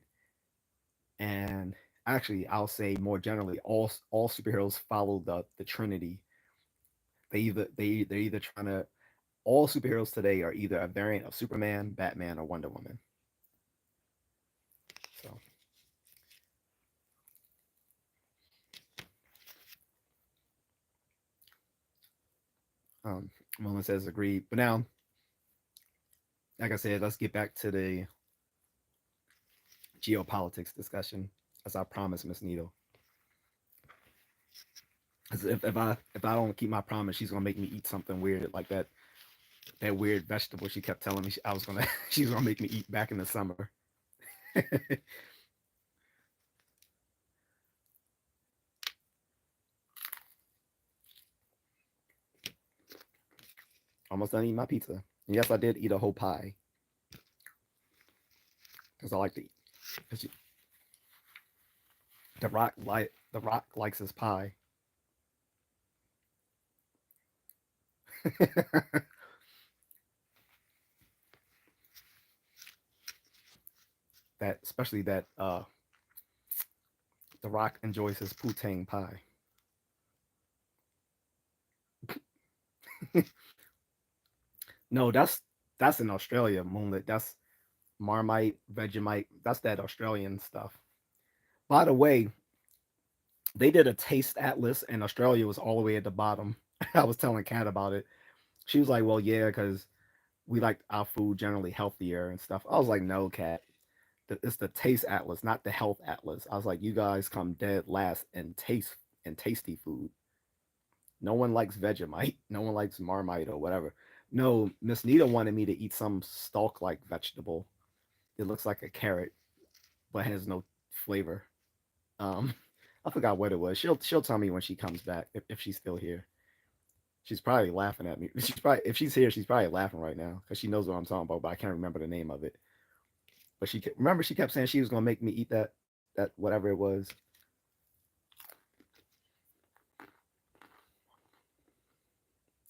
and actually, I'll say more generally, all superheroes follow the Trinity. They're either trying to all superheroes today are either a variant of Superman, Batman, or Wonder Woman. So, um, Mullen says agreed. But now, like I said, let's get back to the geopolitics discussion, as I promised Miss Needle. Because if I don't keep my promise, she's gonna make me eat something weird like that weird vegetable she kept telling me I was gonna she's gonna make me eat back in the summer. Almost done eating my pizza. And yes, I did eat a whole pie because I like to eat. Cause the Rock likes his pie. That especially that the Rock enjoys his poutine pie. No, that's in Australia, Moonlit. That's Marmite, Vegemite. That's that Australian stuff. By the way, they did a taste atlas, and Australia was all the way at the bottom. I was telling Kat about it. She was like, "Well, yeah, because we like our food generally healthier and stuff." I was like, "No, Kat, it's the taste atlas, not the health atlas." I was like, "You guys come dead last in taste and tasty food. No one likes Vegemite. No one likes Marmite or whatever." No, Miss Nita wanted me to eat some stalk-like vegetable. It looks like a carrot, but has no flavor. Um, I forgot what it was. She'll tell me when she comes back if she's still here. She's probably laughing at me. She's probably if she's here, she's probably laughing right now because she knows what I'm talking about, but I can't remember the name of it. But remember she kept saying she was gonna make me eat that whatever it was.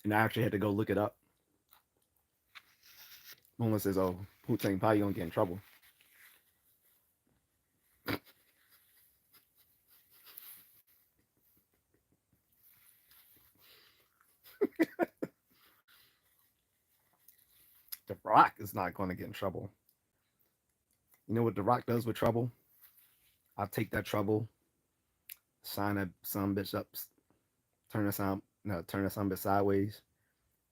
And I actually had to go look it up. Mona says, "Oh, Wu-Tang Pie, you gonna get in trouble." The Rock is not going to get in trouble. You know what The Rock does with trouble? I'll take that trouble, sign a some bitch up, turn the some no, turn the some bitch sideways,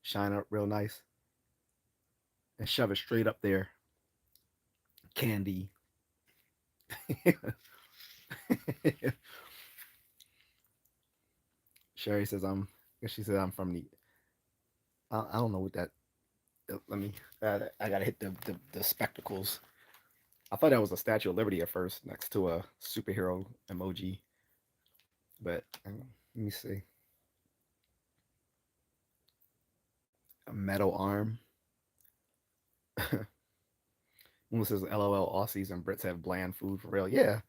shine up real nice, and shove it straight up there. Candy. Sherry says she said I'm from the. I don't know what that. Let me. I gotta hit the spectacles. I thought that was a Statue of Liberty at first, next to a superhero emoji. But let me see. A metal arm. One says, "LOL, Aussies and Brits have bland food for real." Yeah,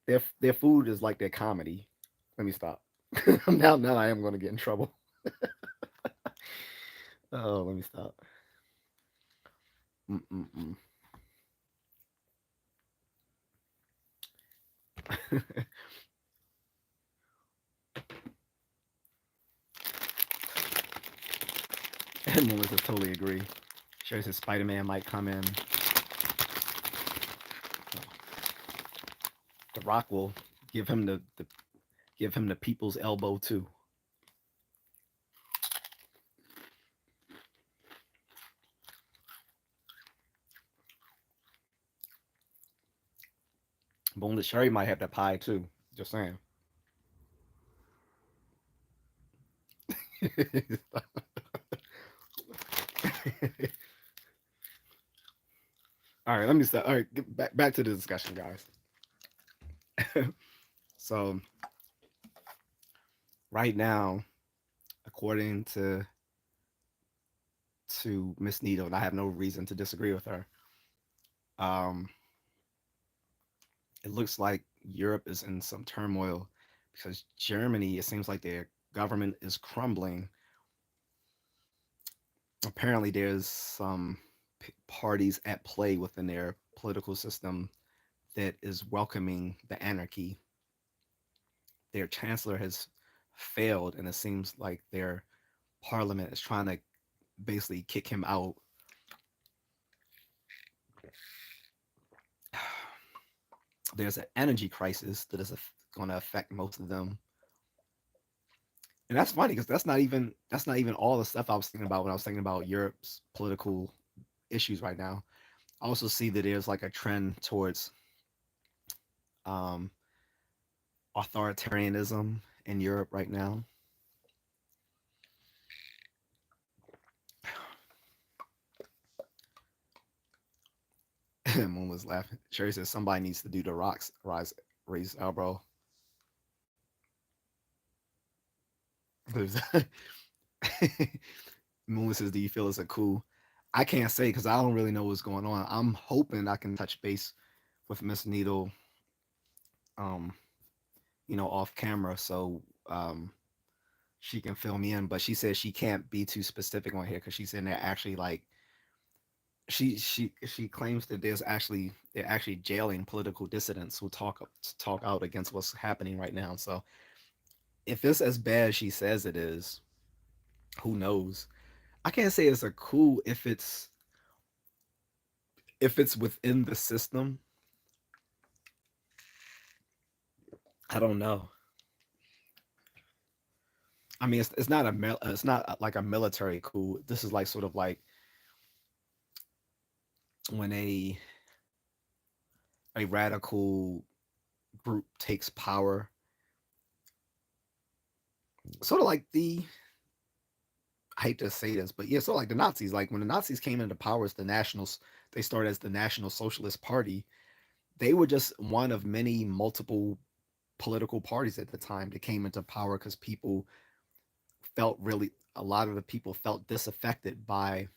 their food is like their comedy. Let me stop. Now I am going to get in trouble. Oh, let me stop. Mm-mm-mm. And Melissa totally agree. Sherry says Spider Man might come in. The Rock will give him the people's elbow too. Boneless Sherry might have that pie too. Just saying. All right, let me start. All right, get back to the discussion, guys. So right now, according to Miss Needle, and I have no reason to disagree with her. Um, it looks like Europe is in some turmoil because Germany, it seems like their government is crumbling. Apparently, there's some parties at play within their political system that is welcoming the anarchy. Their chancellor has failed, and it seems like their parliament is trying to basically kick him out. There's an energy crisis that is going to affect most of them, and that's funny because that's not even all the stuff I was thinking about when I was thinking about Europe's political issues right now. I also see that there's like a trend towards um, authoritarianism in Europe right now. Moon was laughing. Sherry says somebody needs to do the rocks raise elbow. Moon says, "Do you feel it's a coup?" I can't say because I don't really know what's going on. I'm hoping I can touch base with Miss Needle, um, off camera, so she can fill me in. But she says she can't be too specific on here because she's in there actually like she claims that they're actually jailing political dissidents who talk out against what's happening right now. So if it's as bad as she says it is, who knows? I can't say it's a coup if it's within the system. I don't know. I mean, it's not like a military coup. This is like sort of like when a radical group takes power, sort of like I hate to say this, but yeah, sort of like the Nazis. Like when the Nazis came into power as they started as the National Socialist Party. they were just one of many multiple political parties at the time that came into power because people felt really a lot of the people felt disaffected by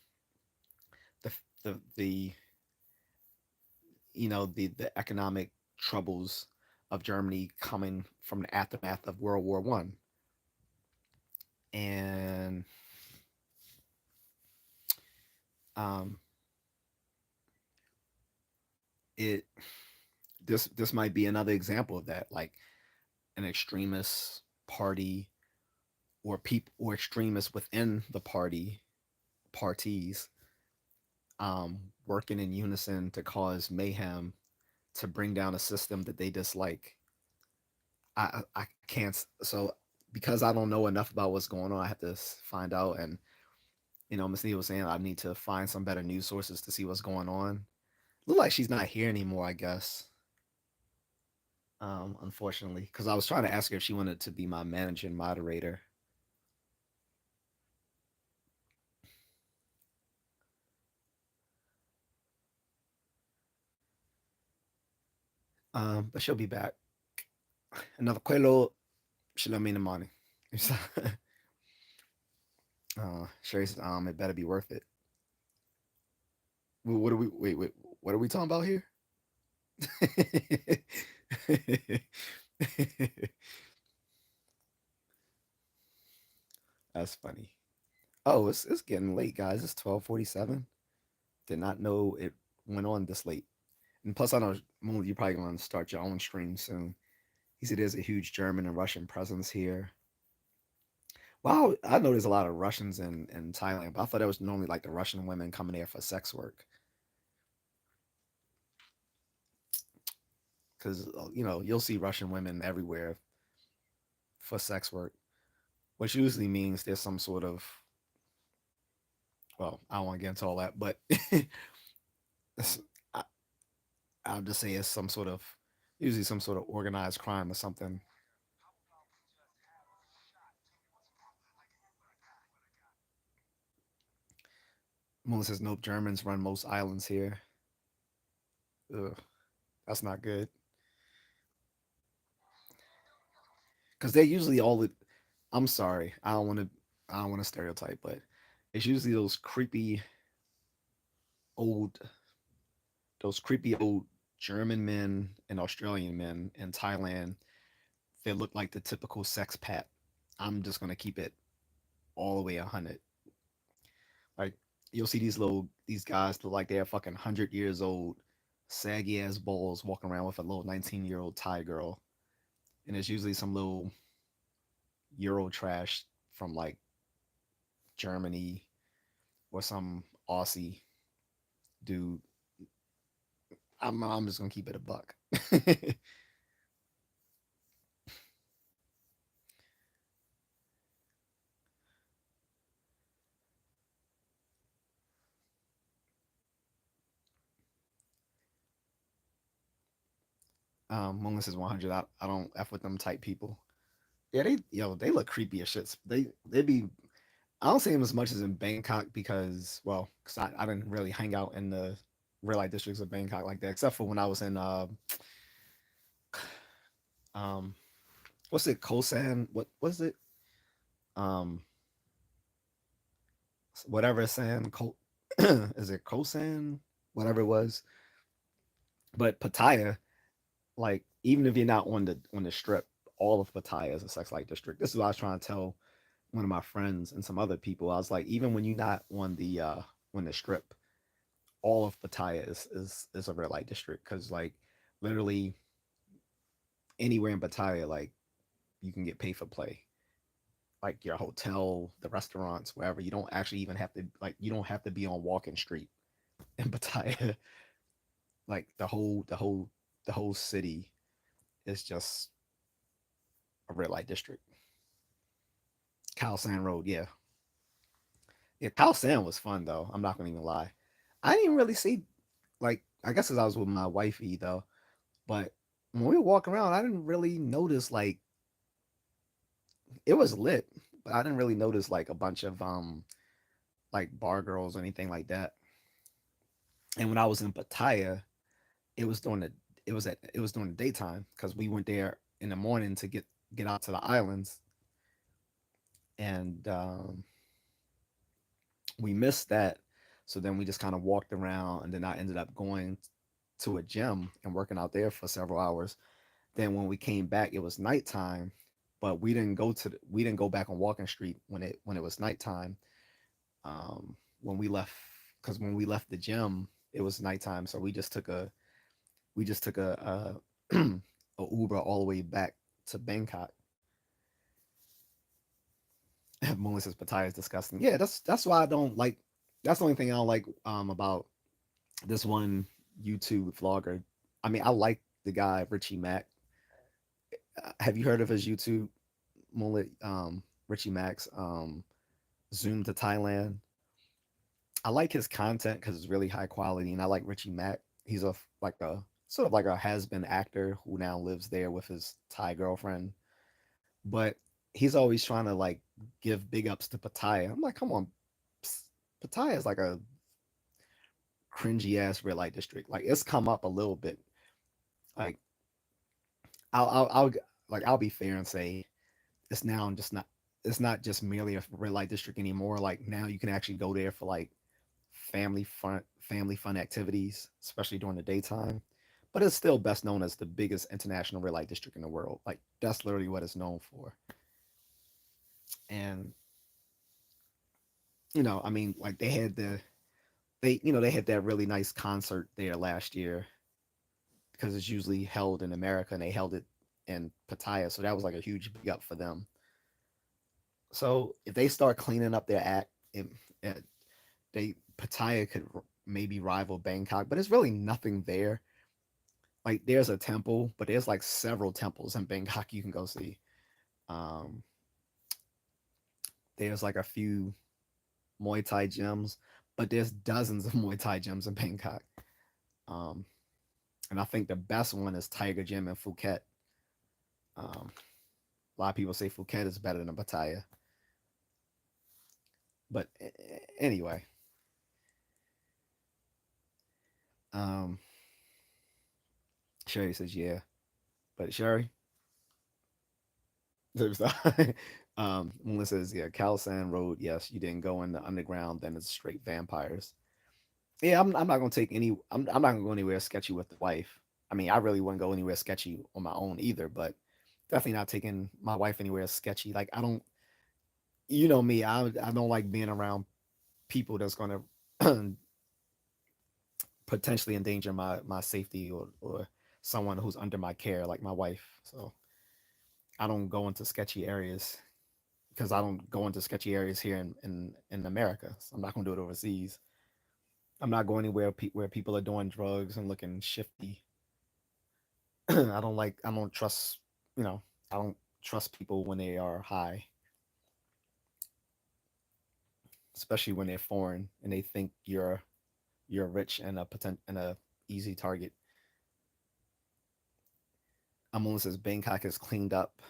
the the the economic troubles of Germany coming from the aftermath of World War I. And um, it this might be another example of that, like an extremist party or people or extremists within the parties working in unison to cause mayhem to bring down a system that they dislike. I can't. So because I don't know enough about what's going on, I have to find out. And Miss Neal was saying I need to find some better news sources to see what's going on. Look like she's not here anymore, I guess. Unfortunately, because I was trying to ask her if she wanted to be my managing moderator. But she'll be back. Another quello. She'll let me in the morning. Sherry says, it better be worth it. What are we? Wait. What are we talking about here? That's funny. Oh, it's getting late, guys. It's 12:47. Did not know it went on this late. And plus, I know Moon, you're probably going to start your own stream soon. He said there's a huge German and Russian presence here. Wow, I know there's a lot of Russians in Thailand, but I thought it was normally like the Russian women coming there for sex work. Because you'll see Russian women everywhere for sex work, which usually means there's some sort of, well, I don't want to get into all that, but I, I'll just say it's some sort of, usually some sort of organized crime or something. Moon says nope, Germans run most islands here. Ugh, that's not good. Because they're usually all the, I'm sorry, I don't want to stereotype, but it's usually old those creepy old German men and Australian men in Thailand that look like the typical sex pat. I'm just gonna keep it all the way 100. Like you'll see these guys look like they're fucking 100 years old, saggy ass balls walking around with a little 19-year-old Thai girl, and it's usually some little Euro trash from like Germany or some Aussie dude. I'm just gonna keep it a buck. Moon says 100. I don't f with them type people. Yeah, they look creepy as shit. They be I don't see them as much as in Bangkok because because I didn't really hang out in the red light districts of Bangkok like that, except for when I was in um what's it Kosan? What was it? Um whatever San is it Kosan? Whatever it was. But Pattaya, like even if you're not on the strip, all of Pattaya is a sex light district. This is what I was trying to tell one of my friends and some other people. I was like, even when you're not on the strip, all of Pattaya is a red light district because like literally anywhere in Pattaya, like you can get pay for play. Like your hotel, the restaurants, wherever. You don't actually even have to like you don't have to be on Walking Street in Pattaya. Like the whole city is just a red light district. Khao San Road, yeah. Yeah, Khao San was fun though. I'm not gonna even lie. I didn't really see like I guess as I was with my wifey though, but when we were walking around, I didn't really notice like it was lit, but I didn't really notice like a bunch of like bar girls or anything like that. And when I was in Pattaya, it was during the it was during the daytime because we went there in the morning to get out to the islands, and we missed that. So then we just kind of walked around, and then I ended up going to a gym and working out there for several hours. Then when we came back, it was nighttime, but we didn't go back on Walking Street when it was nighttime. When we left, because when we left the gym, it was nighttime, so we just took a Uber all the way back to Bangkok. Melissa says Pattaya is disgusting. Yeah, that's why I don't like. That's the only thing I don't like about this one YouTube vlogger. I mean, I like the guy Richie Mack. Have you heard of his YouTube mullet? Richie Mack's Zoom to Thailand. I like his content because it's really high quality, and I like Richie Mack. He's like a sort of like a has been actor who now lives there with his Thai girlfriend, but he's always trying to like give big ups to Pattaya. I'm like, come on, Pattaya is like a cringy ass red light district. Like it's come up a little bit. Like I'll like I'll be fair and say it's now just not it's not just merely a red light district anymore. Like now you can actually go there for like family fun activities, especially during the daytime. But it's still best known as the biggest international red light district in the world. Like that's literally what it's known for. And I mean, like they had that really nice concert there last year because it's usually held in America and they held it in Pattaya, so that was like a huge big up for them. So if they start cleaning up their act, it, they Pattaya could maybe rival Bangkok, but there's really nothing there. Like there's a temple, but there's like several temples in Bangkok you can go see. Um, there's like a few Muay Thai gyms, but there's dozens of Muay Thai gyms in Bangkok. Um, and I think the best one is Tiger Gym in Phuket. A lot of people say Phuket is better than Pattaya, but anyway, um, Sherry says yeah, but Sherry, Melissa says yeah, Khao Road. Yes, you didn't go in the underground, then it's straight vampires. Yeah, I'm not gonna take any. I'm not gonna go anywhere sketchy with the wife. I mean, I really wouldn't go anywhere sketchy on my own either, but definitely not taking my wife anywhere sketchy. Like I don't, me, I don't like being around people that's gonna potentially endanger my safety or someone who's under my care, like my wife. So I don't go into sketchy areas because I don't go into sketchy areas here in America. So I'm not gonna do it overseas. I'm not going anywhere where people are doing drugs and looking shifty. I don't trust, you know, I don't trust people when they are high, especially when they're foreign and they think you're rich and a easy target. Amon says Bangkok is cleaned up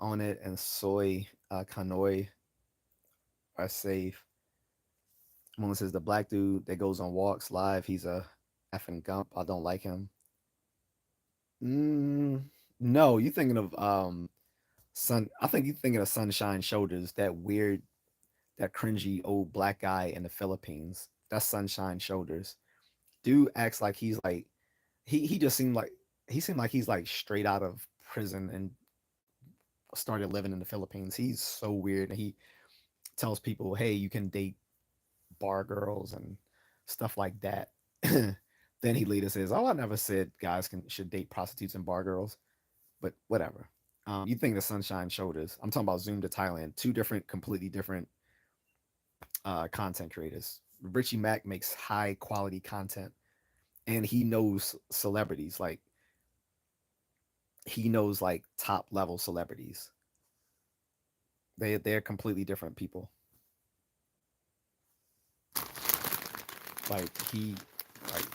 on it, and soy Kanoi are safe. Amon says the black dude that goes on walks live, he's a effing gump. I don't like him. Mm, no, you thinking of Sun? I think you're thinking of Sunshine Shoulders, that cringy old black guy in the Philippines. That's Sunshine Shoulders. Dude acts like he's like he just he seemed like he's like straight out of prison and started living in the Philippines. He's so weird. And he tells people, "Hey, you can date bar girls and stuff like that." Then he later says, "Oh, I never said guys can should date prostitutes and bar girls." But whatever. You think the Sunshine Shoulders? I'm talking about Zoom to Thailand. Two different, completely different content creators. Richie Mack makes high quality content, and he knows celebrities. Like he knows like top level celebrities. They're completely different people. Like he like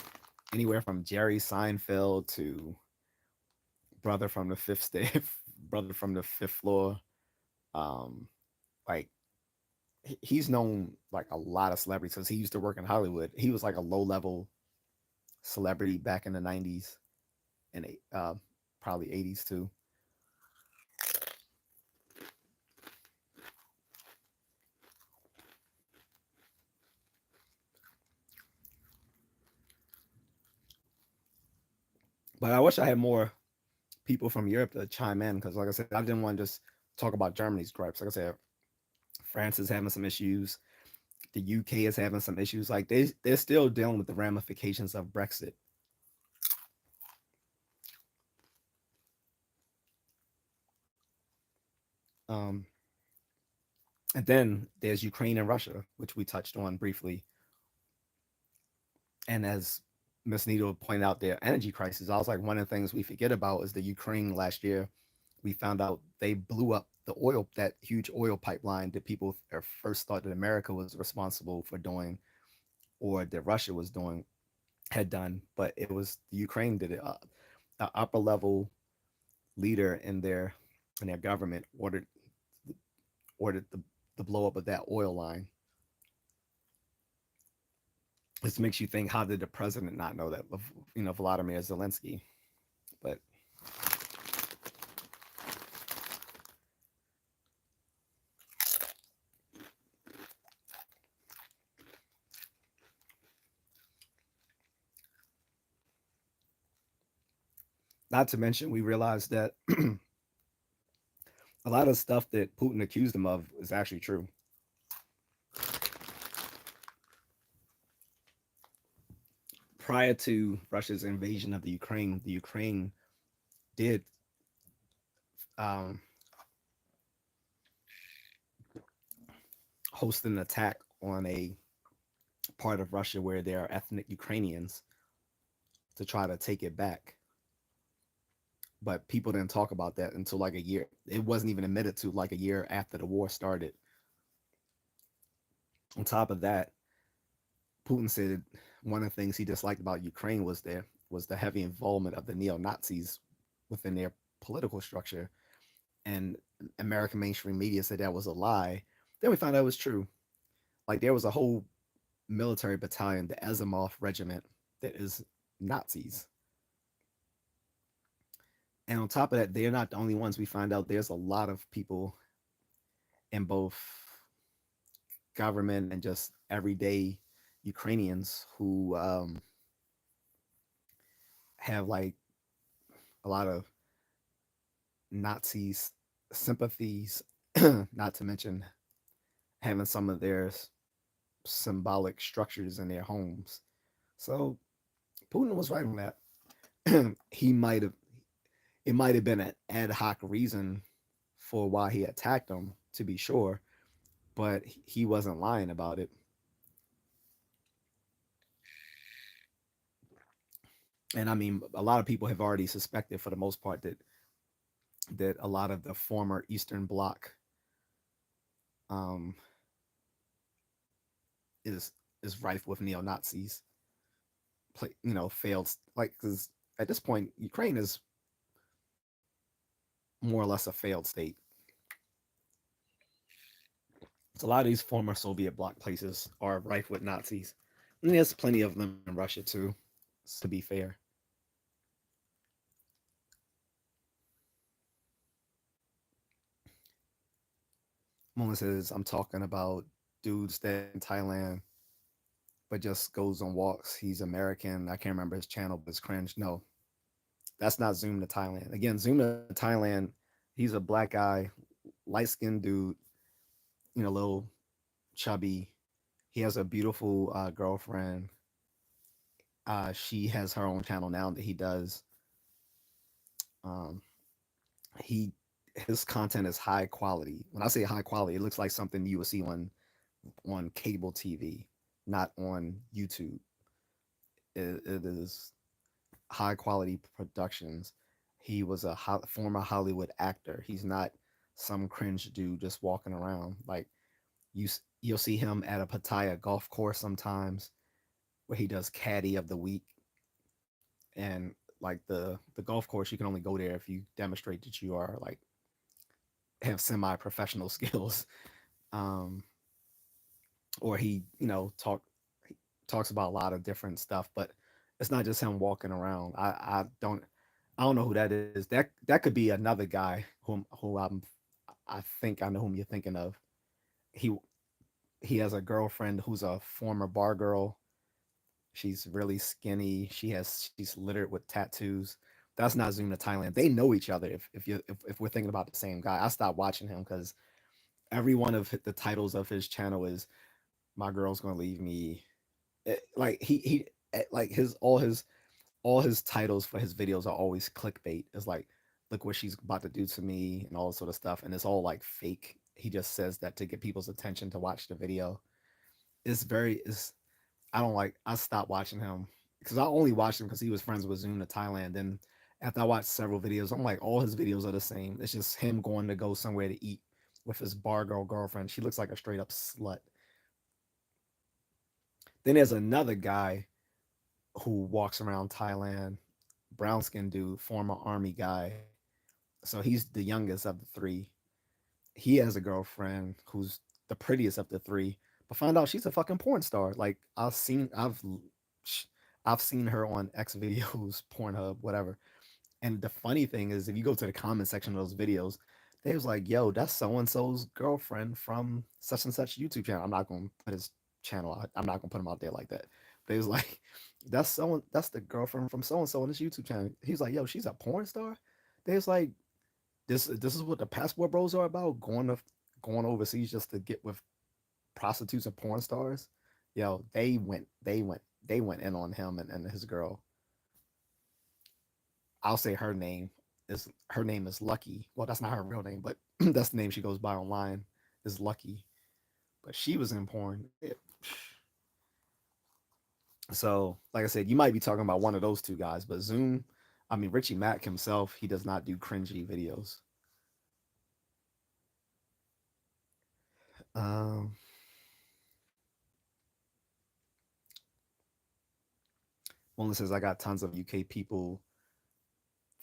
anywhere from Jerry Seinfeld to brother from the fifth state, brother from the fifth floor. Um, like he's known like a lot of celebrities because he used to work in Hollywood. He was like a low level celebrity back in the 90s and probably 80s too. But I wish I had more people from Europe to chime in because, like I said, I didn't want to just talk about Germany's gripes. Like I said, France is having some issues. The UK is having some issues. Like they're still dealing with the ramifications of Brexit. Um, and then there's Ukraine and Russia, which we touched on briefly. And as Miss Needle pointed out, their energy crisis. I was like, one of the things we forget about is the Ukraine last year. We found out they blew up the oil, that huge oil pipeline that people first thought that America was responsible for doing, or that Russia was doing, had done, but it was the Ukraine did it. The upper level leader in their government ordered the blow up of that oil line. This makes you think, how did the president not know that? Vladimir Zelensky. But not to mention, we realized that a lot of stuff that Putin accused him of is actually true. Prior to Russia's invasion of the Ukraine did um, host an attack on a part of Russia where there are ethnic Ukrainians to try to take it back. But people didn't talk about that until like a year. It wasn't even admitted to like a year after the war started. On top of that, Putin said one of the things he disliked about Ukraine was the heavy involvement of the neo Nazis within their political structure. And American mainstream media said that was a lie. Then we found out it was true. Like there was a whole military battalion, the Azimov Regiment, that is Nazis. And on top of that, they're not the only ones. We find out there's a lot of people in both government and just everyday Ukrainians who have like a lot of Nazis sympathies, not to mention having some of their symbolic structures in their homes. So Putin was right on that. He might have it might have been an ad hoc reason for why he attacked them, to be sure, but he wasn't lying about it. And I mean, a lot of people have already suspected, for the most part, that a lot of the former Eastern Bloc um, is is rife with neo Nazis. Failed, like, because at this point, Ukraine is more or less a failed state. So a lot of these former Soviet bloc places are rife with Nazis. And there's plenty of them in Russia too, to be fair. Mona says, I'm talking about dude staying in Thailand, but just goes on walks. He's American. I can't remember his channel, but it's cringe. No, that's not Zoom to Thailand. Again, Zoom to Thailand, he's a black guy, light skinned dude, little chubby. He has a beautiful girlfriend. She has her own channel now that he does. Um, he his content is high quality. When I say high quality, it looks like something you would see on cable TV, not on YouTube. It is high quality productions. He was a former Hollywood actor. He's not some cringe dude just walking around. Like you'll see him at a Pattaya golf course sometimes, where he does caddy of the week, and like the golf course, you can only go there if you demonstrate that you are like have semi professional skills. Um, or he talks about a lot of different stuff, but It's not just him walking around. I don't know who that is. That could be another guy I think I know whom you're thinking of. He he has a girlfriend who's a former bar girl. She's really skinny. She's littered with tattoos. That's not Zoom to Thailand. They know each other. If we're thinking about the same guy, I stopped watching him because every one of the titles of his channel is "My girl's gonna leave me." Like like his titles for his videos are always clickbait. It's like, look what she's about to do to me and all this sort of stuff, and it's all like fake. He just says that to get people's attention to watch the video. It's I don't like. I stopped watching him because I only watched him because he was friends with Zoom to Thailand. And after I watched several videos, I'm like, all his videos are the same. It's just him going to go somewhere to eat with his bar girl girlfriend. She looks like a straight up slut. Then there's another guy who walks around Thailand, brown skinned dude, former army guy. So he's the youngest of the three. He has a girlfriend who's the prettiest of the three, but find out she's a fucking porn star. Like I've seen her on X videos, Pornhub, whatever. And the funny thing is, if you go to the comment section of those videos, they was like, "Yo, that's so and so's girlfriend from such and such YouTube channel." I'm not gonna put his channel out. I'm not gonna put him out there like that. But he was like, That's the girlfriend from so and so on this YouTube channel." He was like, "Yo, she's a porn star." They was like, "This is what the passport bros are about, going overseas just to get with prostitutes and porn stars." Yo, they went in on him and his girl. I'll say her name is Lucky. Well, that's not her real name, but that's the name she goes by online, is Lucky. But she was in porn. So, like I said, you might be talking about one of those two guys, but Zoom, I mean Richie Mack himself, he does not do cringy videos. Um, One says I got tons of UK people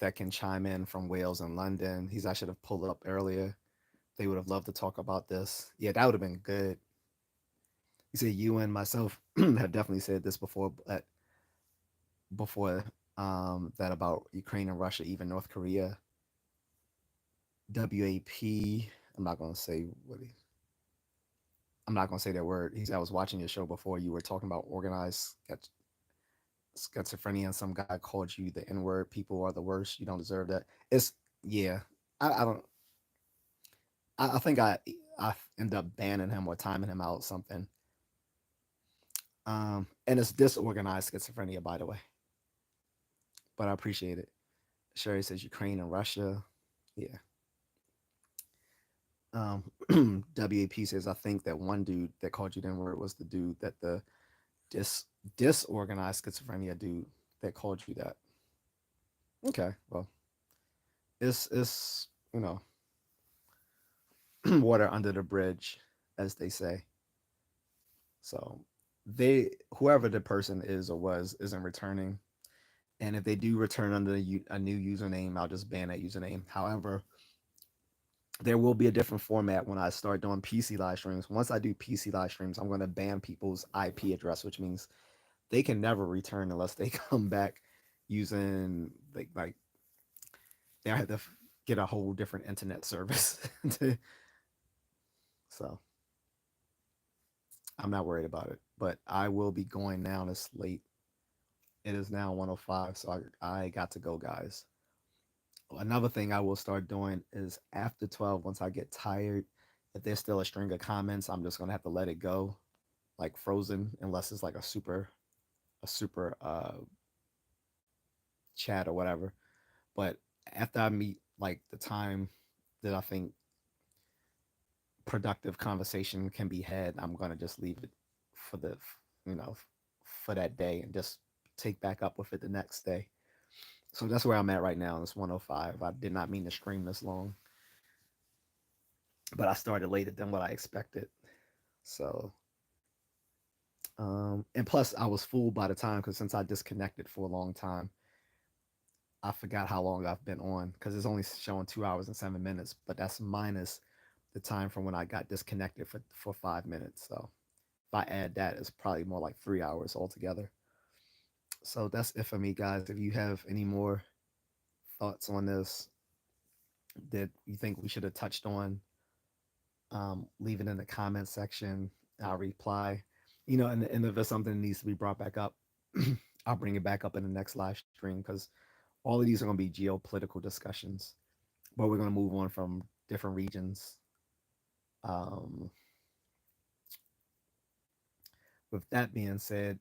that can chime in from Wales and London. I should have pulled it up earlier. They would have loved to talk about this. Yeah, that would have been good. You say you and myself have definitely said this before, but before that about Ukraine and Russia, even North Korea. WAP. I'm not gonna say what he, I'm not gonna say that word. I was watching your show before. You were talking about organized schizophrenia, and some guy called you the N word. People are the worst. You don't deserve that. It's yeah. I don't. I think I end up banning him or timing him out something. And it's disorganized schizophrenia, by the way. But I appreciate it. Sherry says Ukraine and Russia. Yeah. WAP says I think that one dude that called you the N word was the dude that the dis disorganized schizophrenia dude that called you that. Okay, well, it's water under the bridge, as they say. So they whoever the person is or was isn't returning, and if they do return under a new username, I'll just ban that username. However, there will be a different format when I start doing PC live streams. Once I do PC live streams, I'm going to ban people's IP address, which means they can never return unless they come back using like they have to get a whole different internet service. So I'm not worried about it, but I will be going now. It's late. It is now 105, so I got to go, guys. Another thing I will start doing is after 12, once I get tired, if there's still a string of comments, I'm just gonna have to let it go, like frozen, unless it's like a super chat or whatever. But after I meet like the time that I think productive conversation can be had, I'm gonna just leave it for you know for that day and just take back up with it the next day. So that's where I'm at right now. It's 105. I did not mean to stream this long, but I started later than what I expected. So, and plus I was fooled by the time because since I disconnected for a long time, I forgot how long I've been on because it's only showing 2 hours and 7 minutes, but that's minus the time from when I got disconnected for 5 minutes. So if I add that, it's probably more like 3 hours altogether. So that's it for me, guys. If you have any more thoughts on this that you think we should have touched on, leave it in the comment section. I'll reply. And if there's something that needs to be brought back up, I'll bring it back up in the next live stream because all of these are going to be geopolitical discussions, but we're going to move on from different regions. Um, with that being said,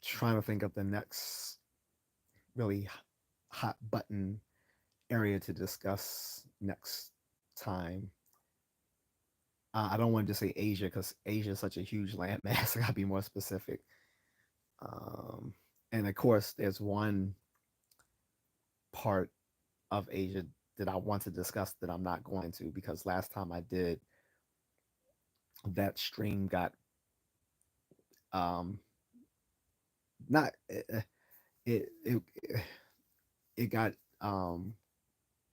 trying to think of the next really hot button area to discuss next time. I don't want to just say Asia because Asia is such a huge landmass. I gotta be more specific. Um, and of course, there's one part of Asia that I want to discuss that I'm not going to because last time I did, that stream got um not it it got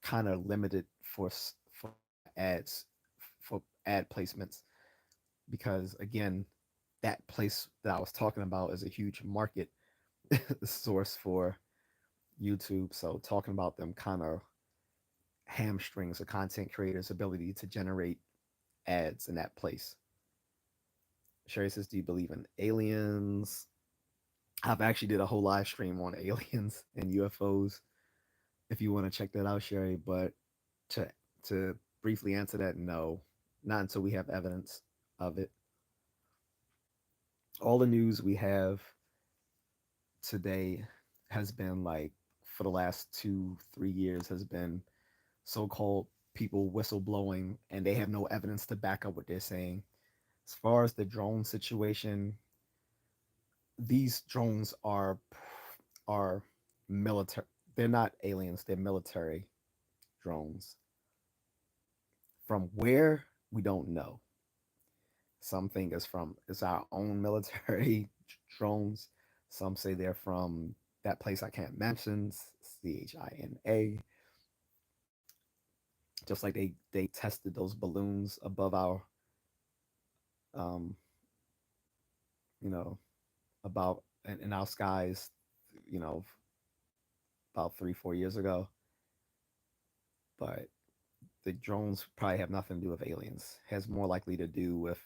kind of limited for ads for ad placements because again that place that I was talking about is a huge market source for YouTube. So talking about them kind of hamstrings a content creator's ability to generate ads in that place. Sherry says, "Do you believe in aliens?" I've actually did a whole live stream on aliens and UFOs. If you want to check that out, Sherry, but to to briefly answer that, no, not until we have evidence of it. All the news we have today has been like for the last 2 3 years has been so-called people whistleblowing and they have no evidence to back up what they're saying. As far as the drone situation, these drones are military. They're not aliens, they're military drones. From where we don't know. Some think it's our own military drones. Some say they're from that place I can't mention, China. Just like they tested those balloons above our um you know about in our skies, you know, about 3 4 years ago. But the drones probably have nothing to do with aliens. It has more likely to do with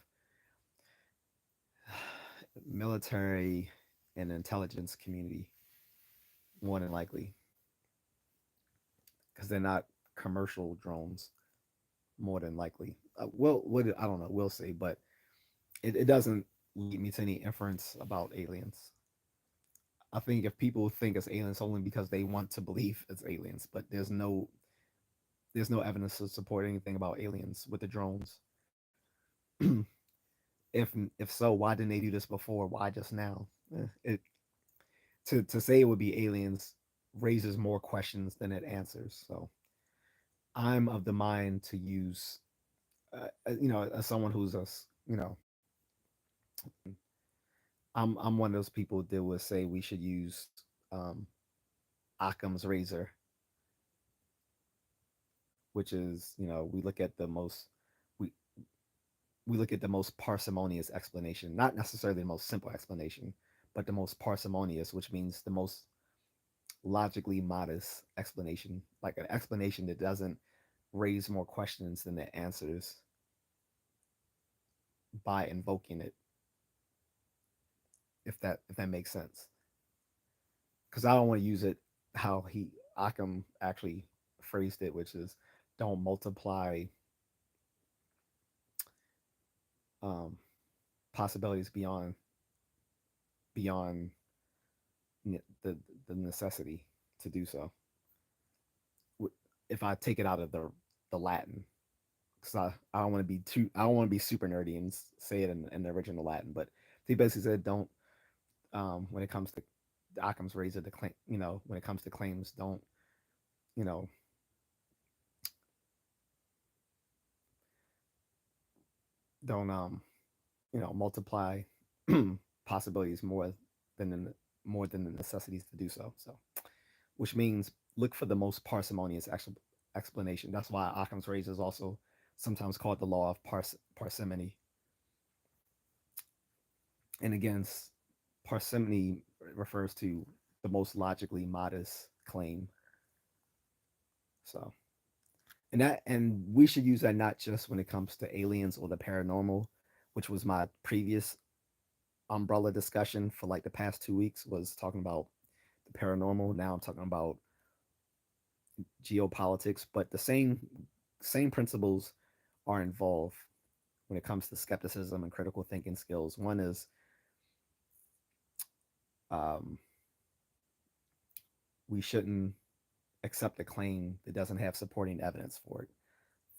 military and intelligence community, more than likely, because they're not commercial drones. More than likely, well, what I don't know, we'll see, but it doesn't lead me to any inference about aliens. I think if people think it's aliens only because they want to believe it's aliens, but there's no evidence to support anything about aliens with the drones. If so, why didn't they do this before? Why just now? It to say it would be aliens raises more questions than it answers. So I'm of the mind to use, as someone who's you know, I'm one of those people that would say we should use Occam's razor, which is we look at the most we we look at the most parsimonious explanation, not necessarily the most simple explanation, but the most parsimonious, which means the most logically modest explanation, like an explanation that doesn't raise more questions than it answers by invoking it, if that makes sense. Because I don't want to use it how he Occam actually phrased it, which is don't multiply um, possibilities beyond the the necessity to do so. If I take it out of the Latin, because I don't want to be too I don't want to be super nerdy and say it in the original Latin, but he basically said don't when it comes to Occam's razor, the claim when it comes to claims, you know don't multiply possibilities than the, more than the necessities to do so. So, which means look for the most parsimonious explanation. That's why Occam's razor is also sometimes called the law of parsimony. And again, parsimony refers to the most logically modest claim. So, and we should use that not just when it comes to aliens or the paranormal, which was my previous umbrella discussion for like the past 2 weeks, was talking about the paranormal. Now I'm talking about geopolitics, but the same principles are involved when it comes to skepticism and critical thinking skills. One is um, we shouldn't accept a claim that doesn't have supporting evidence for it.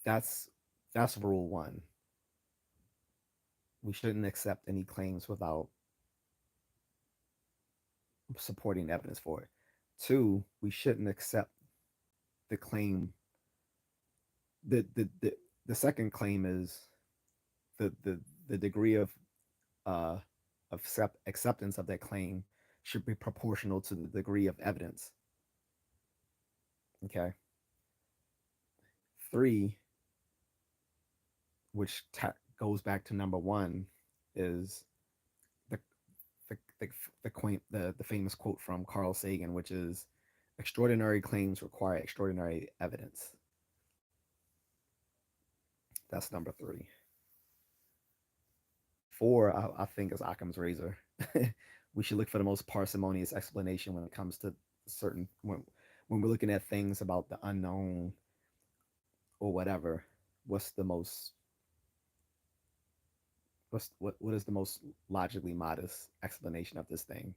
That's that's rule one. We shouldn't accept any claims without supporting evidence for it. Two, we shouldn't accept the claim. The second claim is the degree uh, of acceptance of that claim should be proportional to the degree of evidence. Okay. Three, which goes back to number one, is the the famous quote from Carl Sagan, which is extraordinary claims require extraordinary evidence. That's number three. Four, I think, is Occam's razor. We should look for the most parsimonious explanation when it comes to certain when we're looking at things about the unknown or whatever. What's the most what is the most logically modest explanation of this thing?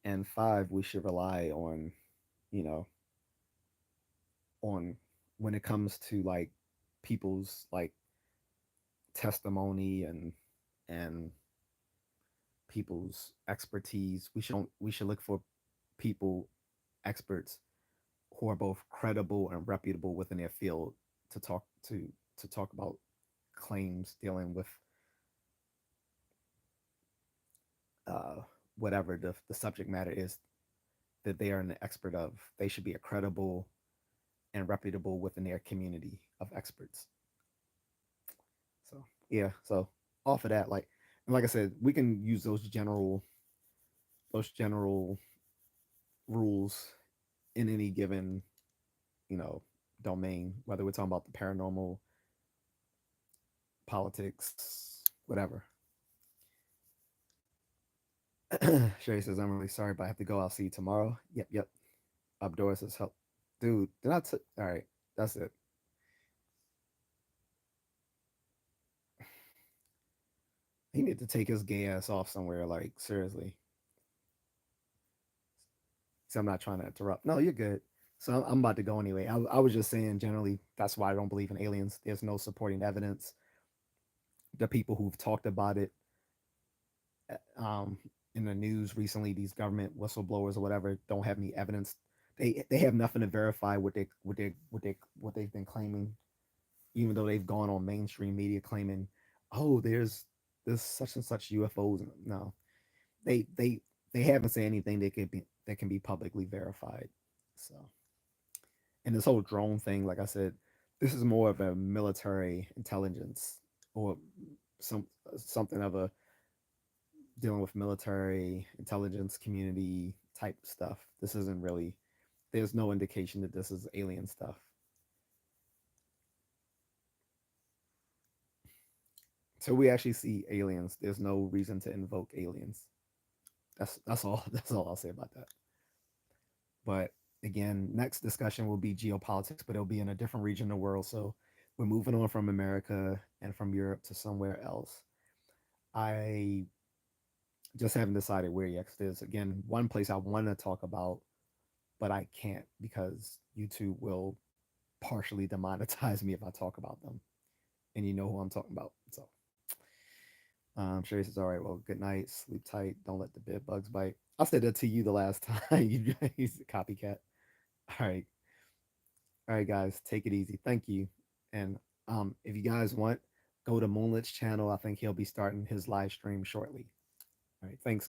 And five, we should rely on, you know, on when it comes to like people's like testimony and people's expertise. We should look for people, experts who are both credible and reputable within their field to talk about claims dealing with uh, whatever the subject matter is that they are an expert of. They should be a credible and reputable within their community of experts. So yeah, so off of that, like I said, we can use those general rules in any given you know domain, whether we're talking about the paranormal, politics, whatever. Sherry says, I'm really sorry, but I have to go. I'll see you tomorrow. Yep, yep. Abdor says, help. Dude, did I all right, that's it. He need to take his gay ass off somewhere, like, seriously. So I'm not trying to interrupt. No, you're good. So I'm about to go anyway. I was just saying, generally, that's why I don't believe in aliens. There's no supporting evidence. The people who've talked about it um, in the news recently, these government whistleblowers or whatever, don't have any evidence. They have nothing to verify what they've been claiming, even though they've gone on mainstream media claiming, oh, there's such and such UFOs. No, they they they haven't said anything that can be publicly verified. So, and this whole drone thing, like I said, this is more of a military intelligence or something of a dealing with military intelligence community type stuff. This isn't really. There's no indication that this is alien stuff. So we actually see aliens. There's no reason to invoke aliens. That's all. That's all I'll say about that. But again, next discussion will be geopolitics, but it'll be in a different region of the world. So we're moving on from America and from Europe to somewhere else. I just haven't decided where yet. 'Cause there's again one place I want to talk about, but I can't because YouTube will partially demonetize me if I talk about them. And you know who I'm talking about. So Sherry says, all right, well, good night. Sleep tight. Don't let the bed bugs bite. I said that to you the last time. He's a copycat. All right. All right, guys. Take it easy. Thank you. And if you guys want, go to Moonlit's channel. I think he'll be starting his live stream shortly. All right. Thanks,